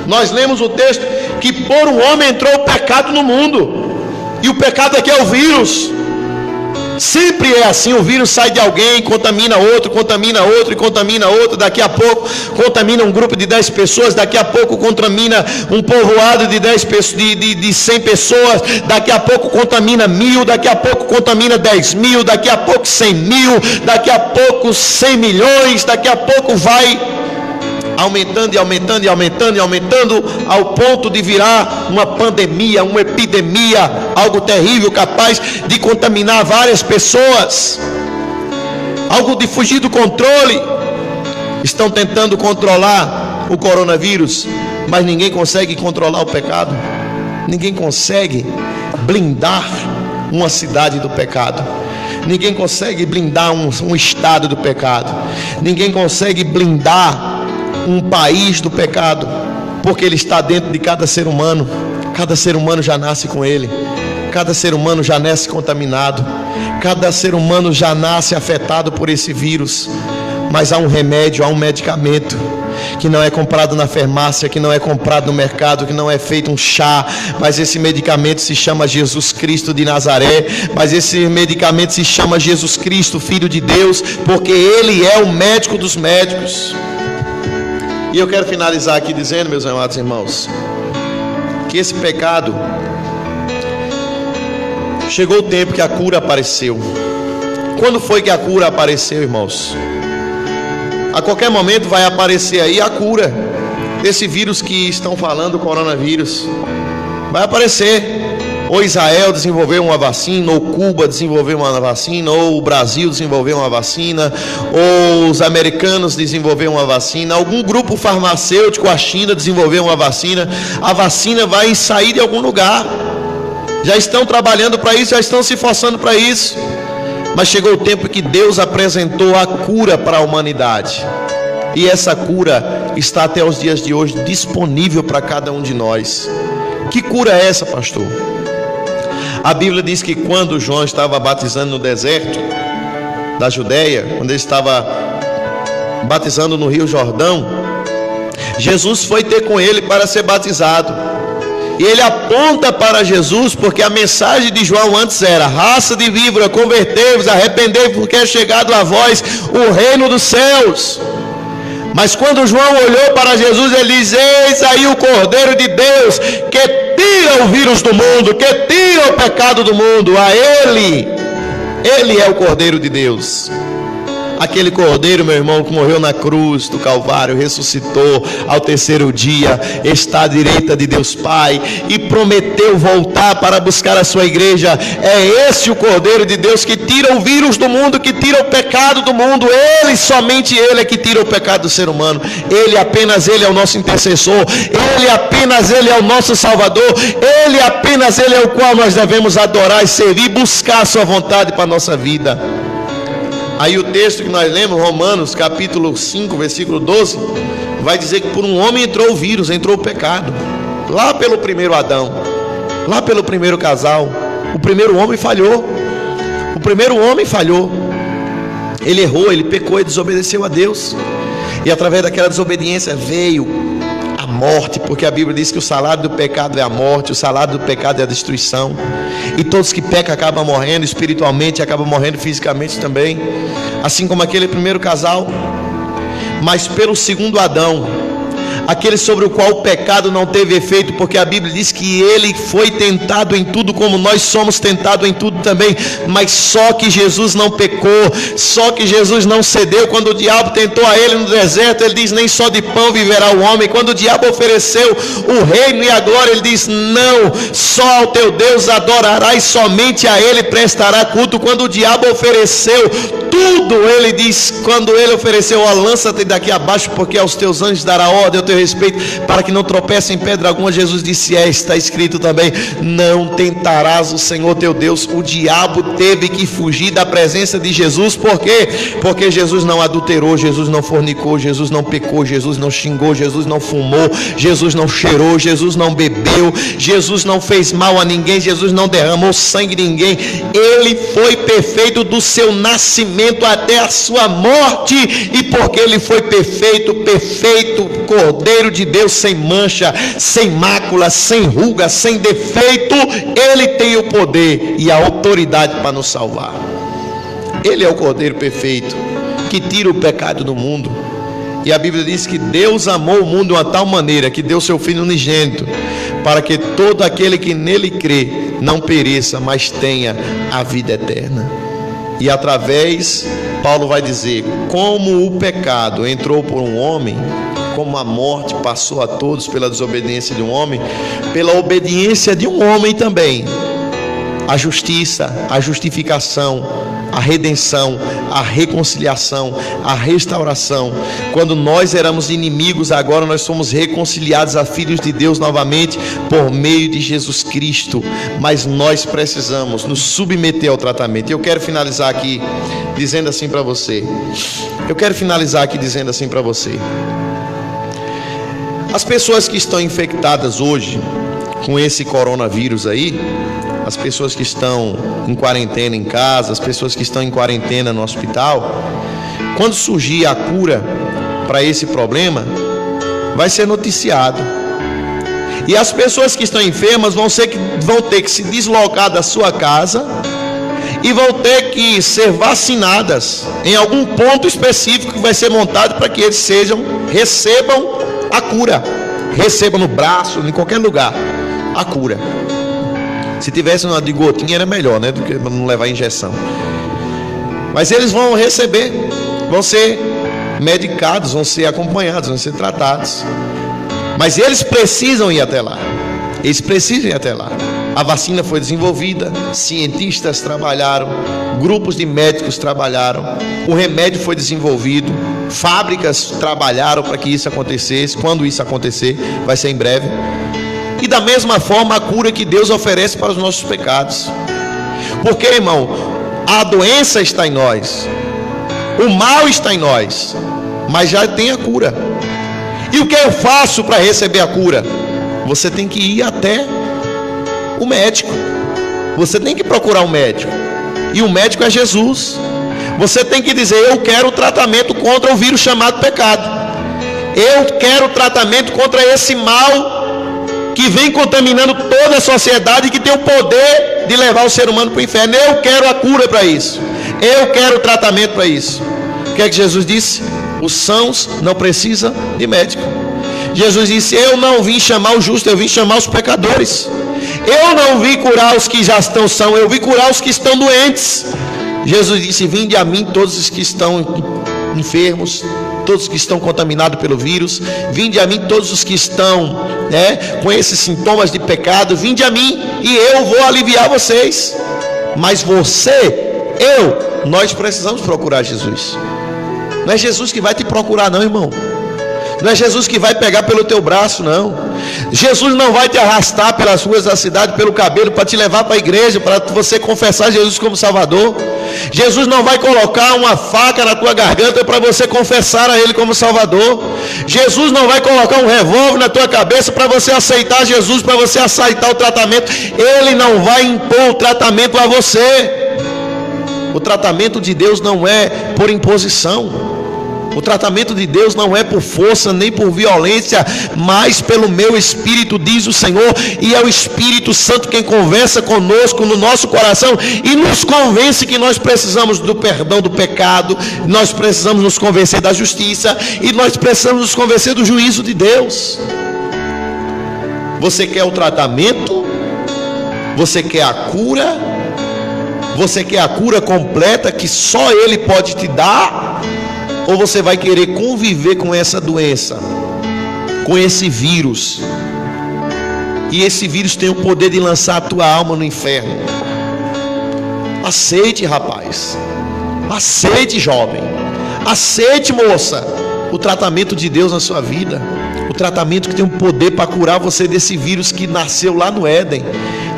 Nós lemos o texto que por um homem entrou o pecado no mundo, e o pecado aqui é o vírus. Sempre é assim: o vírus sai de alguém, contamina outro, e contamina outro. Daqui a pouco contamina um grupo de 10 pessoas, daqui a pouco contamina um povoado de 100 pessoas, daqui a pouco contamina 1000, daqui a pouco contamina 10.000, daqui a pouco 100.000, daqui a pouco 100 milhões, daqui a pouco vai aumentando e aumentando e aumentando e aumentando, ao ponto de virar uma pandemia, uma epidemia, algo terrível, capaz de contaminar várias pessoas, algo de fugir do controle. Estão tentando controlar o coronavírus, mas ninguém consegue controlar o pecado. Ninguém consegue blindar uma cidade do pecado. Ninguém consegue blindar um estado do pecado. Ninguém consegue blindar um país do pecado, porque ele está dentro de cada ser humano. Cada ser humano já nasce com ele, cada ser humano já nasce contaminado, cada ser humano já nasce afetado por esse vírus. Mas há um remédio, há um medicamento que não é comprado na farmácia, que não é comprado no mercado, que não é feito um chá, mas esse medicamento se chama Jesus Cristo de Nazaré. Mas esse medicamento se chama Jesus Cristo, Filho de Deus, porque Ele é o médico dos médicos. E eu quero finalizar aqui dizendo, meus amados irmãos, que esse pecado, chegou o tempo que a cura apareceu. Quando foi que a cura apareceu, irmãos? A qualquer momento vai aparecer aí a cura desse vírus que estão falando, o coronavírus. Vai aparecer. Ou Israel desenvolveu uma vacina, ou Cuba desenvolveu uma vacina, ou o Brasil desenvolveu uma vacina, ou os americanos desenvolveram uma vacina, algum grupo farmacêutico, a China, desenvolveu uma vacina. A vacina vai sair de algum lugar. Já estão trabalhando para isso, já estão se esforçando para isso. Mas chegou o tempo que Deus apresentou a cura para a humanidade, e essa cura está até os dias de hoje disponível para cada um de nós. Que cura é essa, pastor? A Bíblia diz que quando João estava batizando no deserto da Judéia, quando ele estava batizando no Rio Jordão, Jesus foi ter com ele para ser batizado. E ele aponta para Jesus, porque a mensagem de João antes era: raça de víbora, convertei-vos, arrependei-vos, porque é chegado a vós o reino dos céus. Mas quando João olhou para Jesus, ele diz: eis aí o Cordeiro de Deus, que tira o vírus do mundo, que tira o pecado do mundo. A Ele é o Cordeiro de Deus. Aquele Cordeiro, meu irmão, que morreu na cruz do Calvário, ressuscitou ao terceiro dia, está à direita de Deus Pai e prometeu voltar para buscar a sua igreja. É esse o Cordeiro de Deus que tira o vírus do mundo, que tira o pecado do mundo. Ele, somente Ele é que tira o pecado do ser humano. Ele, apenas Ele é o nosso intercessor. Ele, apenas Ele é o nosso Salvador. Ele, apenas Ele é o qual nós devemos adorar e servir, buscar a sua vontade para a nossa vida. Aí o texto que nós lemos, Romanos capítulo 5, versículo 12, vai dizer que por um homem entrou o vírus, entrou o pecado. Lá pelo primeiro Adão, lá pelo primeiro casal, o primeiro homem falhou. O primeiro homem falhou. Ele errou, ele pecou e desobedeceu a Deus. E através daquela desobediência veio a morte, porque a Bíblia diz que o salário do pecado é a morte, o salário do pecado é a destruição. E todos que pecam acabam morrendo espiritualmente, acabam morrendo fisicamente também, assim como aquele primeiro casal. Mas pelo segundo Adão, aquele sobre o qual o pecado não teve efeito, porque a Bíblia diz que ele foi tentado em tudo como nós somos tentados em tudo também, mas só que Jesus não pecou, só que Jesus não cedeu. Quando o diabo tentou a ele no deserto, ele diz: nem só de pão viverá o homem. Quando o diabo ofereceu o reino e a glória, ele diz: não, só ao teu Deus adorarás, somente a ele prestará culto. Quando o diabo ofereceu tudo, ele diz, quando ele ofereceu: ó, lança-te daqui abaixo, porque aos teus anjos dará ordem ao teu respeito, para que não tropece em pedra alguma. Jesus disse: está escrito também: não tentarás o Senhor teu Deus. O diabo teve que fugir da presença de Jesus. Por quê? Porque Jesus não adulterou, Jesus não fornicou, Jesus não pecou, Jesus não xingou, Jesus não fumou, Jesus não cheirou, Jesus não bebeu, Jesus não fez mal a ninguém, Jesus não derramou sangue de ninguém. Ele foi perfeito do seu nascimento até a sua morte, e porque ele foi perfeito, Cordeiro de Deus, sem mancha, sem mácula, sem ruga, sem defeito, ele tem o poder e a autoridade para nos salvar. Ele é o Cordeiro perfeito que tira o pecado do mundo. E a Bíblia diz que Deus amou o mundo de uma tal maneira que deu seu Filho unigênito, para que todo aquele que nele crê não pereça, mas tenha a vida eterna. E através, Paulo vai dizer, como o pecado entrou por um homem, como a morte passou a todos pela desobediência de um homem, pela obediência de um homem também, a justiça, a justificação, a redenção, a reconciliação, a restauração. Quando nós éramos inimigos, agora nós somos reconciliados a filhos de Deus novamente por meio de Jesus Cristo. Mas nós precisamos nos submeter ao tratamento. Eu quero finalizar aqui dizendo assim para você. As pessoas que estão infectadas hoje com esse coronavírus aí, as pessoas que estão em quarentena em casa, as pessoas que estão em quarentena no hospital, quando surgir a cura para esse problema, vai ser noticiado. E as pessoas que estão enfermas vão ter que se deslocar da sua casa e vão ter que ser vacinadas em algum ponto específico que vai ser montado para que eles recebam a cura, recebam no braço, em qualquer lugar, a cura. Se tivesse uma de gotinha era melhor, né? Do que não levar injeção. Mas eles vão receber, vão ser medicados, vão ser acompanhados, vão ser tratados. Mas eles precisam ir até lá. A vacina foi desenvolvida, cientistas trabalharam, grupos de médicos trabalharam, o remédio foi desenvolvido, fábricas trabalharam para que isso acontecesse. Quando isso acontecer, vai ser em breve. E da mesma forma a cura que Deus oferece para os nossos pecados. Porque, irmão, a doença está em nós, o mal está em nós, mas já tem a cura. E o que eu faço para receber a cura? Você tem que ir até o médico. Você tem que procurar um médico. E o médico é Jesus. Você tem que dizer: eu quero o tratamento contra o vírus chamado pecado. Eu quero o tratamento contra esse mal que vem contaminando toda a sociedade e que tem o poder de levar o ser humano para o inferno. Eu quero a cura para isso. Eu quero o tratamento para isso. O que é que Jesus disse? Os sãos não precisam de médico. Jesus disse: eu não vim chamar os justos, eu vim chamar os pecadores. Eu não vim curar os que já estão sãos, eu vim curar os que estão doentes. Jesus disse: vinde a mim todos os que estão enfermos, todos os que estão contaminados pelo vírus. Vinde a mim todos os que estão com esses sintomas de pecado. Vinde a mim e eu vou aliviar vocês. Mas nós precisamos procurar Jesus. Não é Jesus que vai te procurar não, irmão. Não é Jesus que vai pegar pelo teu braço, não. Jesus não vai te arrastar pelas ruas da cidade, pelo cabelo, para te levar para a igreja, para você confessar Jesus como Salvador. Jesus não vai colocar uma faca na tua garganta para você confessar a Ele como Salvador. Jesus não vai colocar um revólver na tua cabeça para você aceitar Jesus, para você aceitar o tratamento. Ele não vai impor o tratamento a você. O tratamento de Deus não é por imposição. O tratamento de Deus não é por força nem por violência, mas pelo meu Espírito, diz o Senhor. E é o Espírito Santo quem conversa conosco no nosso coração e nos convence que nós precisamos do perdão do pecado, nós precisamos nos convencer da justiça e nós precisamos nos convencer do juízo de Deus. Você quer o tratamento? Você quer a cura? Você quer a cura completa que só Ele pode te dar? Ou você vai querer conviver com essa doença, com esse vírus? E esse vírus tem o poder de lançar a tua alma no inferno. Aceite, rapaz. Aceite, jovem. Aceite, moça, o tratamento de Deus na sua vida. O tratamento que tem o poder para curar você desse vírus que nasceu lá no Éden,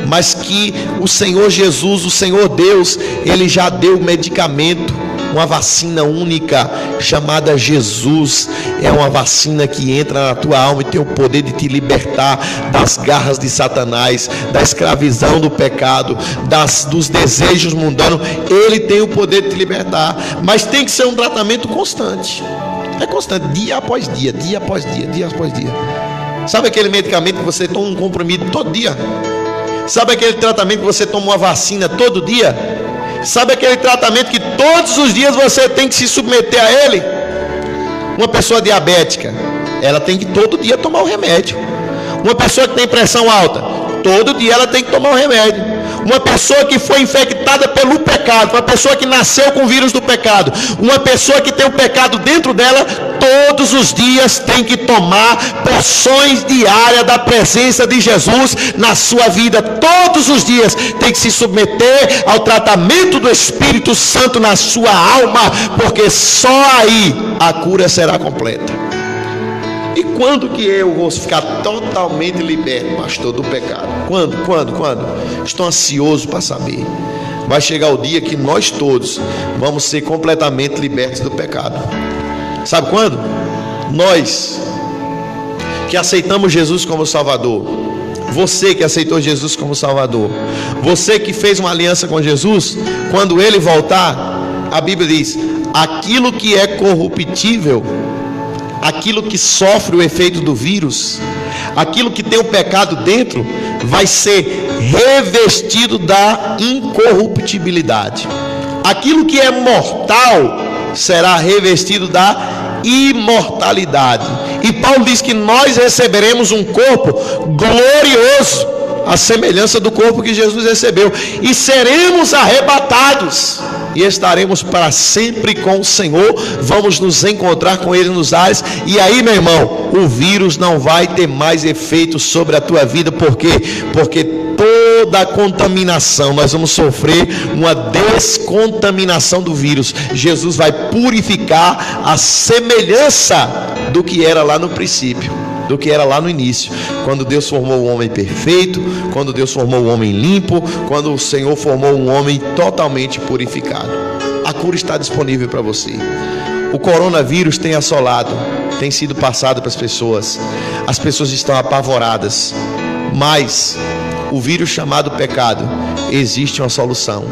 mas que o Senhor Jesus, o Senhor Deus, Ele já deu o medicamento. Uma vacina única chamada Jesus. É uma vacina que entra na tua alma e tem o poder de te libertar das garras de Satanás, da escravidão do pecado, dos desejos mundanos. Ele tem o poder de te libertar, mas tem que ser um tratamento constante. É constante, dia após dia, dia após dia, dia após dia. Sabe aquele medicamento que você toma um comprimido todo dia? Sabe aquele tratamento que você toma uma vacina todo dia? Sabe aquele tratamento que todos os dias você tem que se submeter a ele? Uma pessoa diabética, ela tem que todo dia tomar o remédio. Uma pessoa que tem pressão alta, todo dia ela tem que tomar o remédio. Uma pessoa que foi infectada pelo pecado, uma pessoa que nasceu com o vírus do pecado, uma pessoa que tem o pecado dentro dela, todos os dias tem que tomar porções diárias da presença de Jesus na sua vida. Todos os dias tem que se submeter ao tratamento do Espírito Santo na sua alma, porque só aí a cura será completa. E quando que eu vou ficar totalmente liberto, pastor, do pecado? Quando? Estou ansioso para saber. Vai chegar o dia que nós todos vamos ser completamente libertos do pecado. Sabe quando? Nós que aceitamos Jesus como Salvador. Você que aceitou Jesus como Salvador. Você que fez uma aliança com Jesus. Quando Ele voltar, a Bíblia diz: aquilo que é corruptível, aquilo que sofre o efeito do vírus, aquilo que tem o pecado dentro, vai ser revestido da incorruptibilidade. Aquilo que é mortal será revestido da imortalidade. E Paulo diz que nós receberemos um corpo glorioso, a semelhança do corpo que Jesus recebeu, e seremos arrebatados e estaremos para sempre com o Senhor. Vamos nos encontrar com Ele nos ares. E aí, meu irmão, o vírus não vai ter mais efeito sobre a tua vida. Por quê? Porque toda a contaminação, nós vamos sofrer uma descontaminação do vírus. Jesus vai purificar a semelhança do que era lá no princípio, do que era lá no início, quando Deus formou o homem perfeito, quando Deus formou o homem limpo, quando o Senhor formou um homem totalmente purificado. A cura está disponível para você. O coronavírus tem assolado, tem sido passado para as pessoas estão apavoradas, mas o vírus chamado pecado, existe uma solução.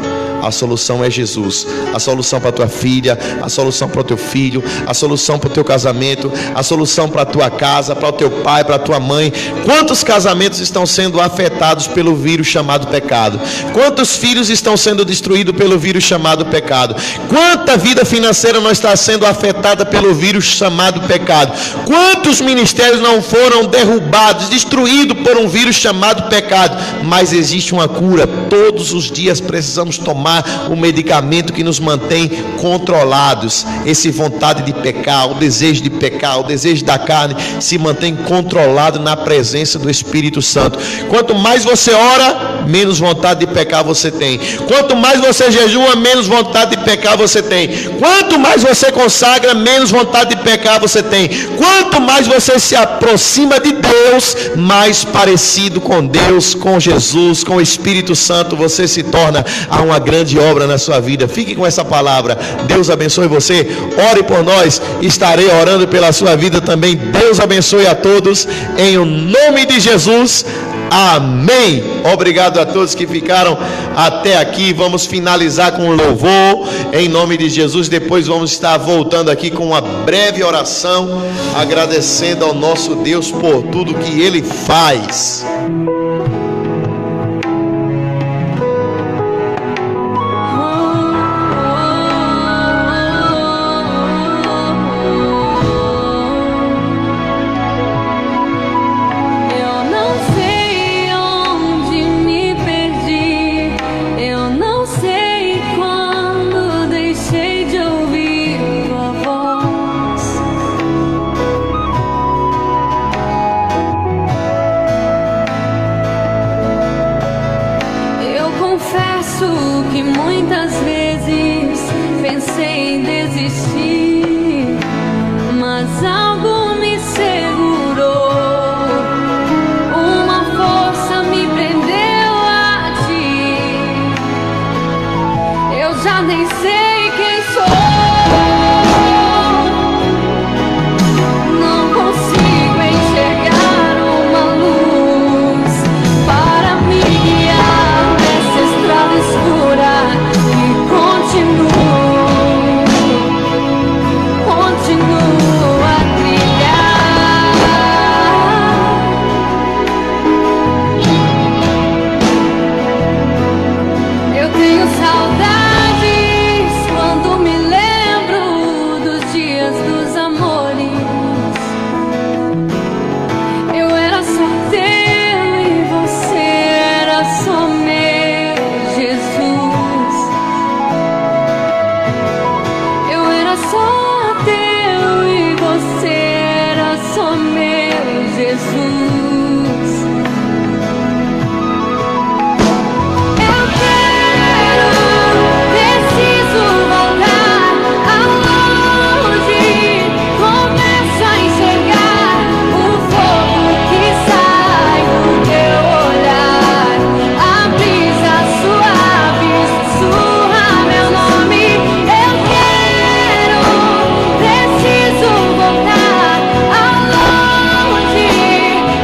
A solução é Jesus. A solução para tua filha, a solução para o teu filho, a solução para o teu casamento, a solução para a tua casa, para o teu pai, para a tua mãe. Quantos casamentos estão sendo afetados pelo vírus chamado pecado? Quantos filhos estão sendo destruídos pelo vírus chamado pecado? Quanta vida financeira não está sendo afetada pelo vírus chamado pecado? Quantos ministérios não foram derrubados, destruídos por um vírus chamado pecado? Mas existe uma cura. Todos os dias precisamos tomar o medicamento que nos mantém controlados. Esse vontade de pecar, o desejo de pecar, o desejo da carne se mantém controlado na presença do Espírito Santo. Quanto mais você ora, menos vontade de pecar você tem. Quanto mais você jejua, menos vontade de pecar você tem. Quanto mais você consagra, menos vontade de pecar você tem. Quanto mais você se aproxima de Deus, mais parecido com Deus, com Jesus, com o Espírito Santo você se torna. Há uma grande obra na sua vida. Fique com essa palavra. Deus abençoe você. Ore por nós. Estarei orando pela sua vida também. Deus abençoe a todos. Em o nome de Jesus. Amém. Obrigado a todos que ficaram até aqui. Vamos finalizar com um louvor em nome de Jesus. Depois vamos estar voltando aqui com uma breve oração, agradecendo ao nosso Deus por tudo que Ele faz.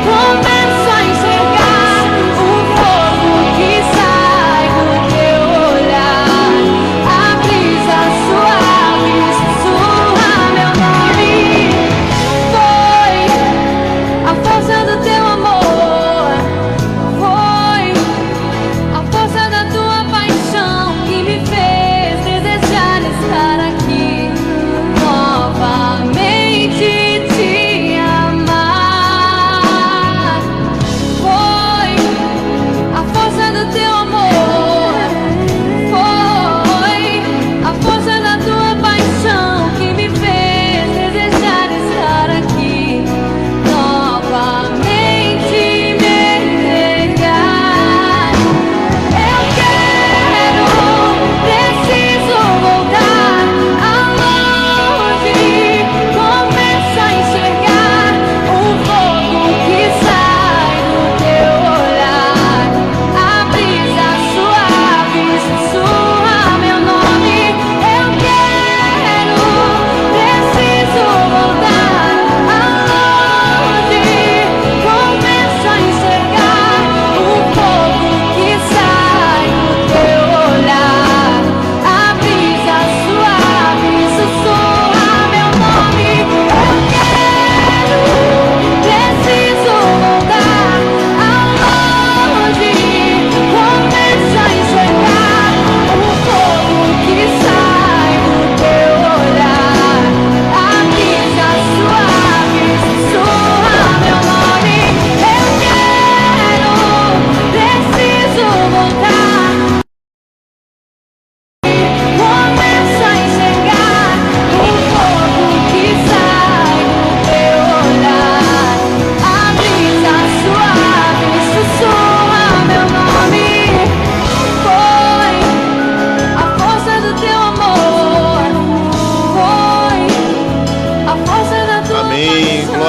Come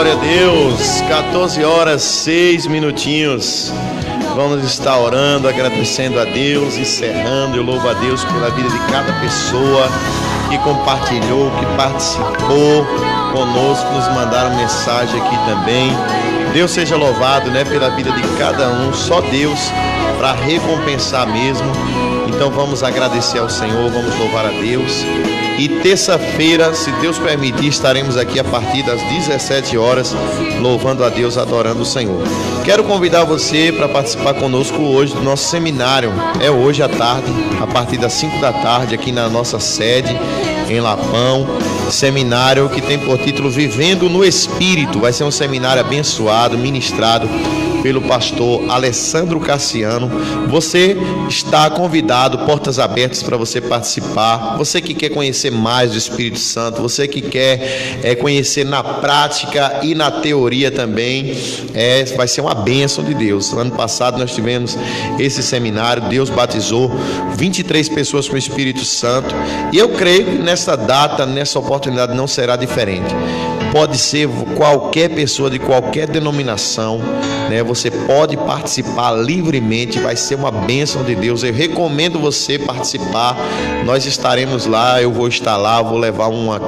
Glória a Deus. 14 horas 6 minutinhos. Vamos estar orando, agradecendo a Deus, encerrando. Eu louvo a Deus pela vida de cada pessoa que compartilhou, que participou conosco, nos mandaram mensagem aqui também. Deus seja louvado, né, pela vida de cada um. Só Deus para recompensar mesmo. Então vamos agradecer ao Senhor, vamos louvar a Deus. E terça-feira, se Deus permitir, estaremos aqui a partir das 17 horas, louvando a Deus, adorando o Senhor. Quero convidar você para participar conosco hoje do nosso seminário. É hoje à tarde, a partir das 5 da tarde, aqui na nossa sede, em Lapão. Seminário que tem por título Vivendo no Espírito. Vai ser um seminário abençoado, ministrado pelo pastor Alessandro Cassiano. Você está convidado, portas abertas para você participar. Você que quer conhecer mais do Espírito Santo, você que quer conhecer na prática e na teoria também, vai ser uma bênção de Deus. Ano passado nós tivemos esse seminário, Deus batizou 23 pessoas com o Espírito Santo, e eu creio que nessa data, nessa oportunidade não será diferente. Pode ser qualquer pessoa de qualquer denominação, né? Você pode participar livremente, vai ser uma bênção de Deus. Eu recomendo você participar. Nós estaremos lá, eu vou estar lá, vou levar uma